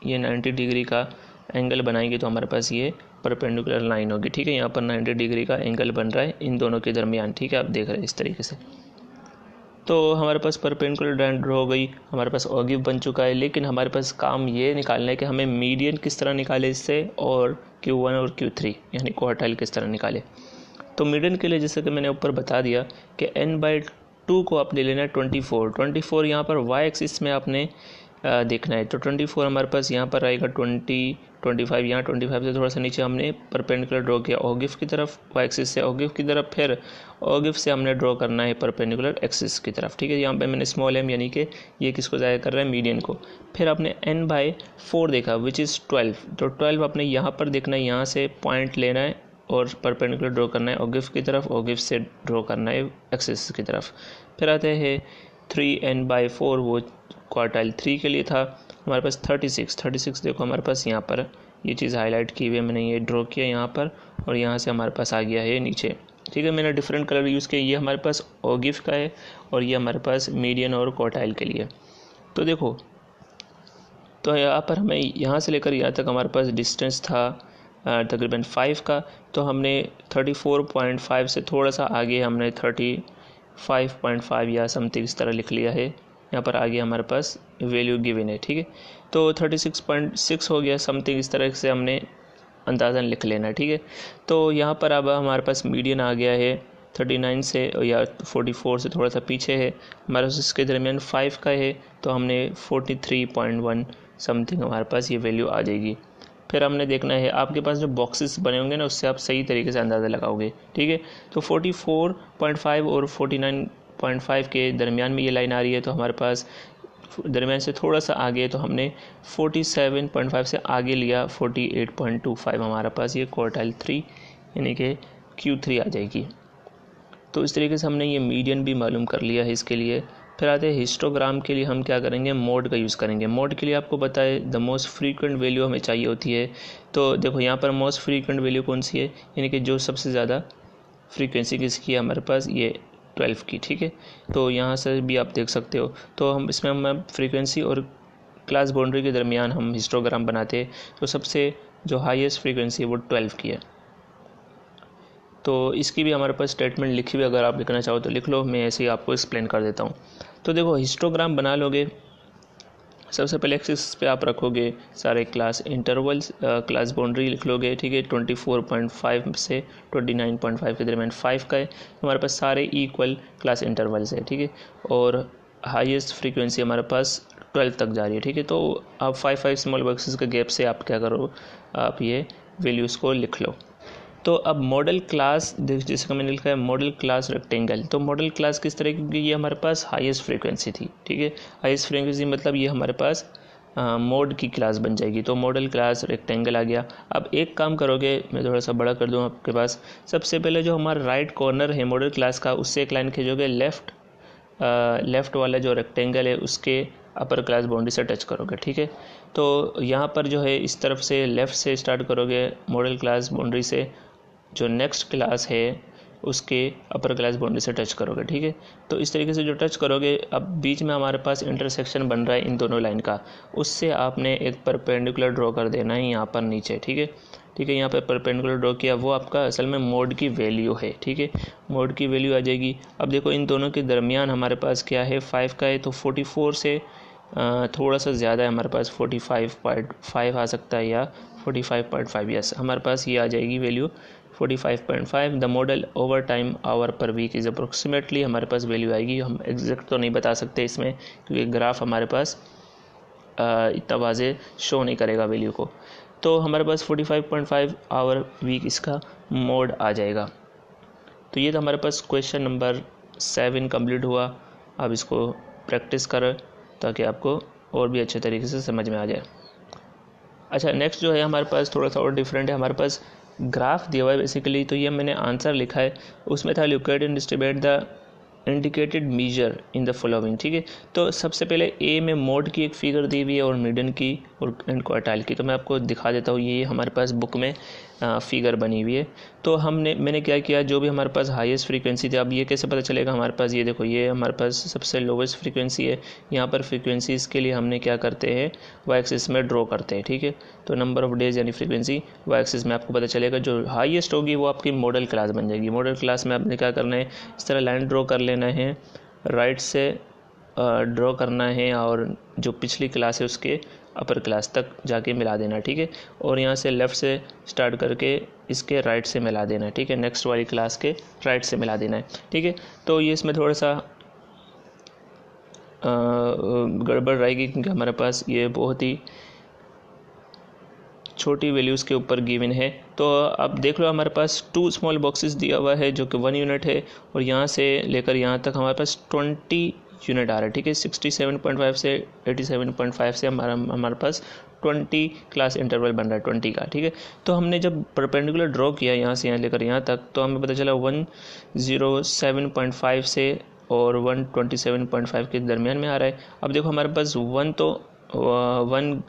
ये 90 डिग्री का एंगल बनाएंगे तो हमारे पास ये परपेंडिकुलर लाइन होगी, ठीक है। यहाँ पर 90 डिग्री का एंगल बन रहा है इन दोनों के दरमियान, ठीक है। आप देख रहे हैं इस तरीके से। तो हमारे पास परपेंडिकुलर लाइन ड्रॉ हो गई, हमारे पास ऑगिव बन चुका है। लेकिन हमारे पास काम ये निकालना है कि हमें मीडियन किस तरह निकाले इससे और Q1 और Q3 यानी क्वार्टाइल किस तरह निकाले। तो मीडियन के लिए जैसे कि मैंने ऊपर बता दिया कि n/2 को आप ले लेना है 24 यहाँ पर y एक्सिस में आपने देखना है। तो 24 हमारे पास यहाँ पर आएगा 25 यहाँ 25 से थोड़ा सा नीचे हमने परपेंडिकुलर ड्रॉ किया ऑगिव की तरफ, वाई एक्सिस से ऑगिव की तरफ, फिर ऑगिव से हमने ड्रॉ करना है परपेंडिकुलर एक्सिस की तरफ, ठीक है। यहाँ पे मैंने स्मॉल m यानी कि ये किसको ज़ाहिर कर रहा है, मीडियन को। फिर आपने n/4 देखा विच इज़ 12, तो 12 आपने यहाँ पर देखना है, यहाँ से पॉइंट लेना है और परपेंडिकुलर ड्रॉ करना है ऑगिव की तरफ, ऑगिव से ड्रॉ करना है एक्सिस की तरफ। फिर आते हैं 3n/4, वो क्वार्टाइल 3 के लिए था। हमारे पास 36 देखो हमारे पास यहाँ पर ये चीज़ हाईलाइट की हुई है, मैंने ये ड्रॉ किया यहाँ पर और यहाँ से हमारे पास आ गया है नीचे, ठीक है। मैंने डिफरेंट कलर यूज़ किया, ये हमारे पास ऑगिव का है और ये हमारे पास मीडियन और क्वार्टाइल के लिए। तो देखो तो यहाँ पर हमें यहाँ से लेकर यहाँ तक हमारे पास डिस्टेंस था तकरीबन 5 का। तो हमने 34.5 से थोड़ा सा आगे हमने 35.5 या समथिंग इस तरह लिख लिया है। यहाँ पर आगे हमारे पास वैल्यू गिवन है, ठीक है। तो 36.6 हो गया समथिंग, इस तरह से हमने अंदाज़न लिख लेना, ठीक है। तो यहाँ पर अब हमारे पास मीडियन आ गया है 39 से या 44 से थोड़ा सा पीछे है हमारे पास, इसके दरमियान 5 का है तो हमने 43.1 समथिंग हमारे पास ये वैल्यू आ जाएगी। फिर हमने देखना है आपके पास जो बॉक्सेस बने होंगे ना उससे आप सही तरीके से अंदाज़ा लगाओगे, ठीक है। तो 44.5 और 49.5 के दरमियान में ये लाइन आ रही है, तो हमारे पास दरमियान से थोड़ा सा आगे तो हमने 47.5 से आगे लिया 48.25 हमारे पास ये क्वार्टाइल 3 यानी कि Q3 आ जाएगी। तो इस तरीके से हमने ये मीडियन भी मालूम कर लिया है इसके लिए। फिर आते हैं हिस्टोग्राम के लिए हम क्या करेंगे, मोड का यूज़ करेंगे। मोड के लिए आपको पता है द मोस्ट फ्रीक्वेंट वैल्यू हमें चाहिए होती है। तो देखो यहाँ पर मोस्ट फ्रीक्वेंट वैल्यू कौन सी है, यानी कि जो सबसे ज़्यादा फ्रीक्वेंसी किसकी है हमारे पास, ये 12 की, ठीक है। तो यहाँ से भी आप देख सकते हो। तो हम इसमें हम फ्रीक्वेंसी और क्लास बाउंड्री के दरमियान हम हिस्टोग्राम बनाते हैं। तो सबसे जो हाईएस्ट फ्रीक्वेंसी है वो 12 की है। तो इसकी भी हमारे पास स्टेटमेंट लिखी हुई, अगर आप लिखना चाहो तो लिख लो, मैं ऐसे ही आपको एक्सप्लेन कर देता हूँ। तो देखो हिस्टोग्राम बना लोगे, सबसे पहले एक्सिस पे आप रखोगे सारे क्लास इंटरवल्स, क्लास बाउंड्री लिख लोगे, ठीक है। 24.5 से 29.5 के दरमियान 5 का है, हमारे पास सारे इक्वल क्लास इंटरवल्स है, ठीक है। और हाईएस्ट फ्रीक्वेंसी हमारे पास 12 तक जा रही है, ठीक है। तो आप 5 स्मॉल बॉक्सेस के गैप से आप क्या करो, आप ये वैल्यूज़ को लिख लो। तो अब मॉडल क्लास जैसे कि मैंने लिखा है मॉडल क्लास रेक्टेंगल, तो मॉडल क्लास किस तरह की, ये हमारे पास हाईएस्ट फ्रीक्वेंसी थी, ठीक है। हाईएस्ट फ्रीक्वेंसी मतलब ये हमारे पास मोड की क्लास बन जाएगी। तो मॉडल क्लास रेक्टेंगल आ गया। अब एक काम करोगे, मैं थोड़ा सा बड़ा कर दूँ आपके पास, सबसे पहले जो हमारा राइट कॉर्नर है मॉडल क्लास का उससे एक लाइन खींचोगे, लेफ़्ट वाला जो रेक्टेंगल है उसके अपर क्लास बाउंड्री से टच करोगे, ठीक है। तो यहाँ पर जो है इस तरफ से लेफ़्ट से स्टार्ट करोगे मॉडल क्लास बाउंड्री से, जो नेक्स्ट क्लास है उसके अपर क्लास बाउंड्री से टच करोगे, ठीक है। तो इस तरीके से जो टच करोगे, अब बीच में हमारे पास इंटरसेक्शन बन रहा है इन दोनों लाइन का, उससे आपने एक परपेंडिकुलर ड्रॉ कर देना है यहाँ पर नीचे, ठीक है। ठीक है, यहाँ पर परपेंडिकुलर ड्रॉ किया, वो आपका असल में मोड की वैल्यू है, ठीक है, मोड की वैल्यू आ जाएगी। अब देखो इन दोनों के दरमियान हमारे पास क्या है, 5 का है, तो 44 से थोड़ा सा ज़्यादा है हमारे पास, 45.5 आ सकता है या 45.5, यस, हमारे पास ये आ जाएगी value 45.5। The model over time hour per week is approximately, हमारे पास वैल्यू आएगी। हम एग्जैक्ट तो नहीं बता सकते इसमें, क्योंकि ग्राफ हमारे पास इतना वाजे शो नहीं करेगा वैल्यू को। तो हमारे पास 45.5 आवर वीक इसका मोड आ जाएगा। तो ये तो हमारे पास क्वेश्चन नंबर 7 कंप्लीट हुआ। आप इसको प्रैक्टिस करें ताकि आपको और भी अच्छे तरीके से समझ में आ जाए। अच्छा, नेक्स्ट जो है हमारे पास थोड़ा सा और डिफरेंट है, हमारे पास ग्राफ दिया हुआ है बेसिकली। तो ये मैंने आंसर लिखा है, उसमें था locate and distribute the indicated measure in the following, ठीक है। तो सबसे पहले ए में मोड की एक फिगर दी हुई है और मीडियन की और एंड क्वार्टाइल की। तो मैं आपको दिखा देता हूँ, ये हमारे पास बुक में फिगर बनी हुई है। तो मैंने क्या किया, जो भी हमारे पास हाईएस्ट फ्रीक्वेंसी थी, अब ये कैसे पता चलेगा हमारे पास, ये देखो ये हमारे पास सबसे लोवेस्ट फ्रीक्वेंसी है। यहाँ पर फ्रीक्वेंसीज़ के लिए हमने क्या करते हैं, वाई एक्सिस में ड्रॉ करते हैं, ठीक है। तो नंबर ऑफ डेज यानी फ्रीक्वेंसी वाई एक्सिस में आपको पता चलेगा, जो हाईएस्ट होगी वो आपकी मॉडल क्लास बन जाएगी। मॉडल क्लास में आपने क्या करना है, इस तरह लाइन ड्रॉ कर लेना है, राइट से ड्रॉ करना है और जो पिछली क्लास है उसके अपर क्लास तक जाके मिला देना, ठीक है। और यहाँ से लेफ़्ट से स्टार्ट करके इसके राइट से मिला देना है, ठीक है। नेक्स्ट वाली क्लास के राइट से मिला देना है, ठीक है। तो ये इसमें थोड़ा सा गड़बड़ रहेगी, क्योंकि हमारे पास ये बहुत ही छोटी वैल्यूज़ के ऊपर गिवन है। तो आप देख लो, हमारे पास 2 स्मॉल बॉक्सेस दिया हुआ है जो कि 1 यूनिट है, और यहाँ से लेकर यहाँ तक हमारे पास 20 यूनिट आ रहा है, ठीक है। 67.5 से 87.5 से हमारे पास 20 क्लास इंटरवल बन रहा है 20 का, ठीक है। तो हमने जब परपेंडिकुलर ड्रॉ किया यहाँ से यहाँ लेकर यहाँ तक, तो हमें पता चला 107.5 से और 127.5 के दरमियान में आ रहा है। अब देखो हमारे पास वन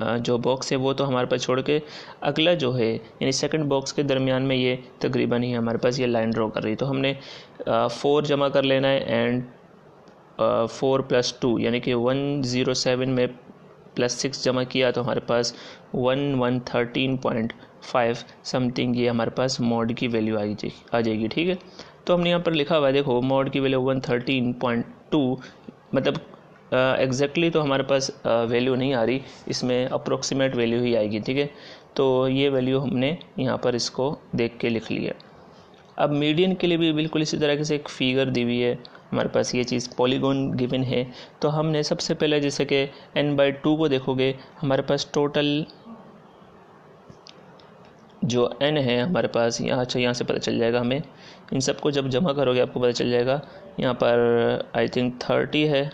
जो बॉक्स है वो तो हमारे पास छोड़ के अगला जो है यानी सेकंड बॉक्स के दरमियान में ये तकरीबन ही हमारे पास ये लाइन ड्रॉ कर रही है। तो हमने 4 जमा कर लेना है एंड 4 + 2 यानी कि 107 में +6 जमा किया तो हमारे पास 113.5 समथिंग ये हमारे पास मोड की वैल्यू आ जाएगी, ठीक है। तो हमने यहाँ पर लिखा हुआ है, देखो मोड की वैल्यू 113.2, मतलब एग्जैक्टली तो हमारे पास वैल्यू नहीं आ रही, इसमें अप्रोक्सीमेट वैल्यू ही आएगी, ठीक है। तो ये वैल्यू हमने यहाँ पर इसको देख के लिख लिया। अब मीडियन के लिए भी बिल्कुल इसी तरह से एक फिगर दी हुई है, हमारे पास ये चीज़ पॉलीगॉन गिवन है। तो हमने सबसे पहले जैसे कि n/2 को देखोगे, हमारे पास टोटल जो n है हमारे पास यहाँ, अच्छा यहाँ से पता चल जाएगा हमें, इन सबको जब जमा करोगे आपको पता चल जाएगा। यहाँ पर आई थिंक 30 है,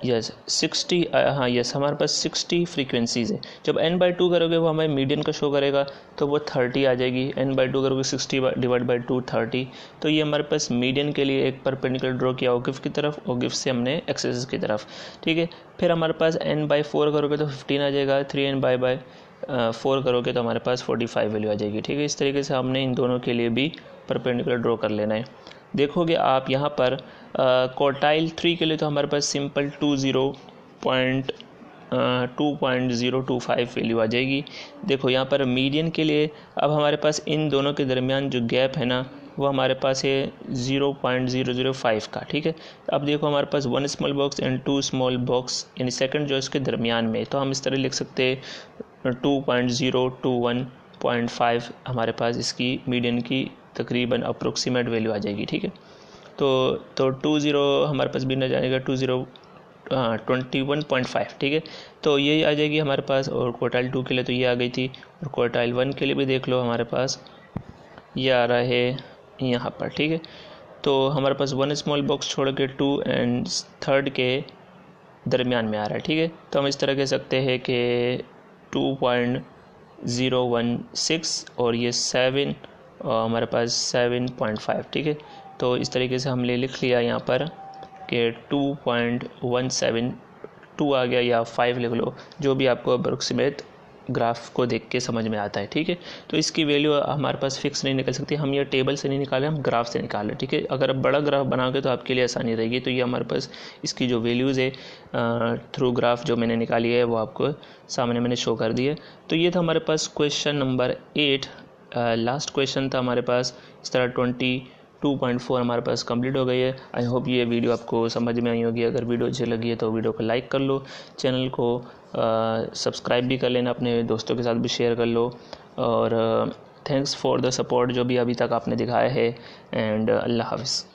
यस 60, हाँ यस, हमारे पास 60 फ्रीक्वेंसीज़ है। जब n/2 करोगे वो हमें मीडियन का शो करेगा, तो वो 30 आ जाएगी। n/2 करोगे 60 / 2 30। तो ये हमारे पास मीडियन के लिए एक परपेंडिकुलर ड्रॉ किया ओगिफ की तरफ, ओगिफ से हमने एक्सेस की तरफ, ठीक है। फिर हमारे पास n/4 करोगे तो 15 आ जाएगा, 3n/4 करोगे तो हमारे पास 45 वैल्यू आ जाएगी, ठीक है। इस तरीके से हमने इन दोनों के लिए भी परपेंडिकुलर ड्रॉ कर लेना है। देखोगे आप यहाँ पर क्वार्टाइल 3 के लिए तो हमारे पास सिंपल 2.025 वैल्यू आ जाएगी। देखो यहाँ पर मीडियन के लिए अब हमारे पास इन दोनों के दरमियान जो गैप है ना, वो हमारे पास है 0.005 का, ठीक है। अब देखो हमारे पास 1 small box and 2 small box यानी सेकंड जो इसके दरमियान में, तो हम इस तरह लिख सकते हैं 2.021.5 हमारे पास इसकी मीडियन की तकरीबन अप्रोक्सीमेट वैल्यू आ जाएगी, ठीक है। तो 20 हमारे पास भी न जाएगा, 21.5, ठीक है। तो ये आ जाएगी हमारे पास, और क्वार्टाइल 2 के लिए तो ये आ गई थी, और क्वार्टाइल 1 के लिए भी देख लो हमारे पास ये आ रहा है यहाँ पर, ठीक है। तो हमारे पास 1 स्मॉल बॉक्स छोड़ के 2 एंड 3 के दरमियान में आ रहा है, ठीक है। तो हम इस तरह कह सकते हैं कि 2.016 और ये 7 और हमारे पास 7.5, ठीक है। तो इस तरीके से हमने लिख लिया यहाँ पर कि 2.172 आ गया, या 5 लिख लो, जो भी आपको अप्रोक्सीमेट ग्राफ को देख के समझ में आता है, ठीक है। तो इसकी वैल्यू हमारे पास फिक्स नहीं निकल सकती, हम ये टेबल से नहीं निकाले, हम ग्राफ से निकाल रहे, ठीक है। अगर आप बड़ा ग्राफ बनाओगे तो आपके लिए आसानी रहेगी। तो ये हमारे पास इसकी जो वैल्यूज़ है थ्रू ग्राफ जो मैंने निकाली है वो आपको सामने मैंने शो कर दी है। तो ये था हमारे पास क्वेश्चन नंबर 8, लास्ट क्वेश्चन था हमारे पास। इस तरह 22.4 हमारे पास कंप्लीट हो गई है। आई होप ये वीडियो आपको समझ में आई होगी। अगर वीडियो अच्छी लगी है तो वीडियो को लाइक कर लो, चैनल को सब्सक्राइब भी कर लेना, अपने दोस्तों के साथ भी शेयर कर लो। और थैंक्स फॉर द सपोर्ट जो भी अभी तक आपने दिखाया है। एंड अल्लाह हाफ़िज़।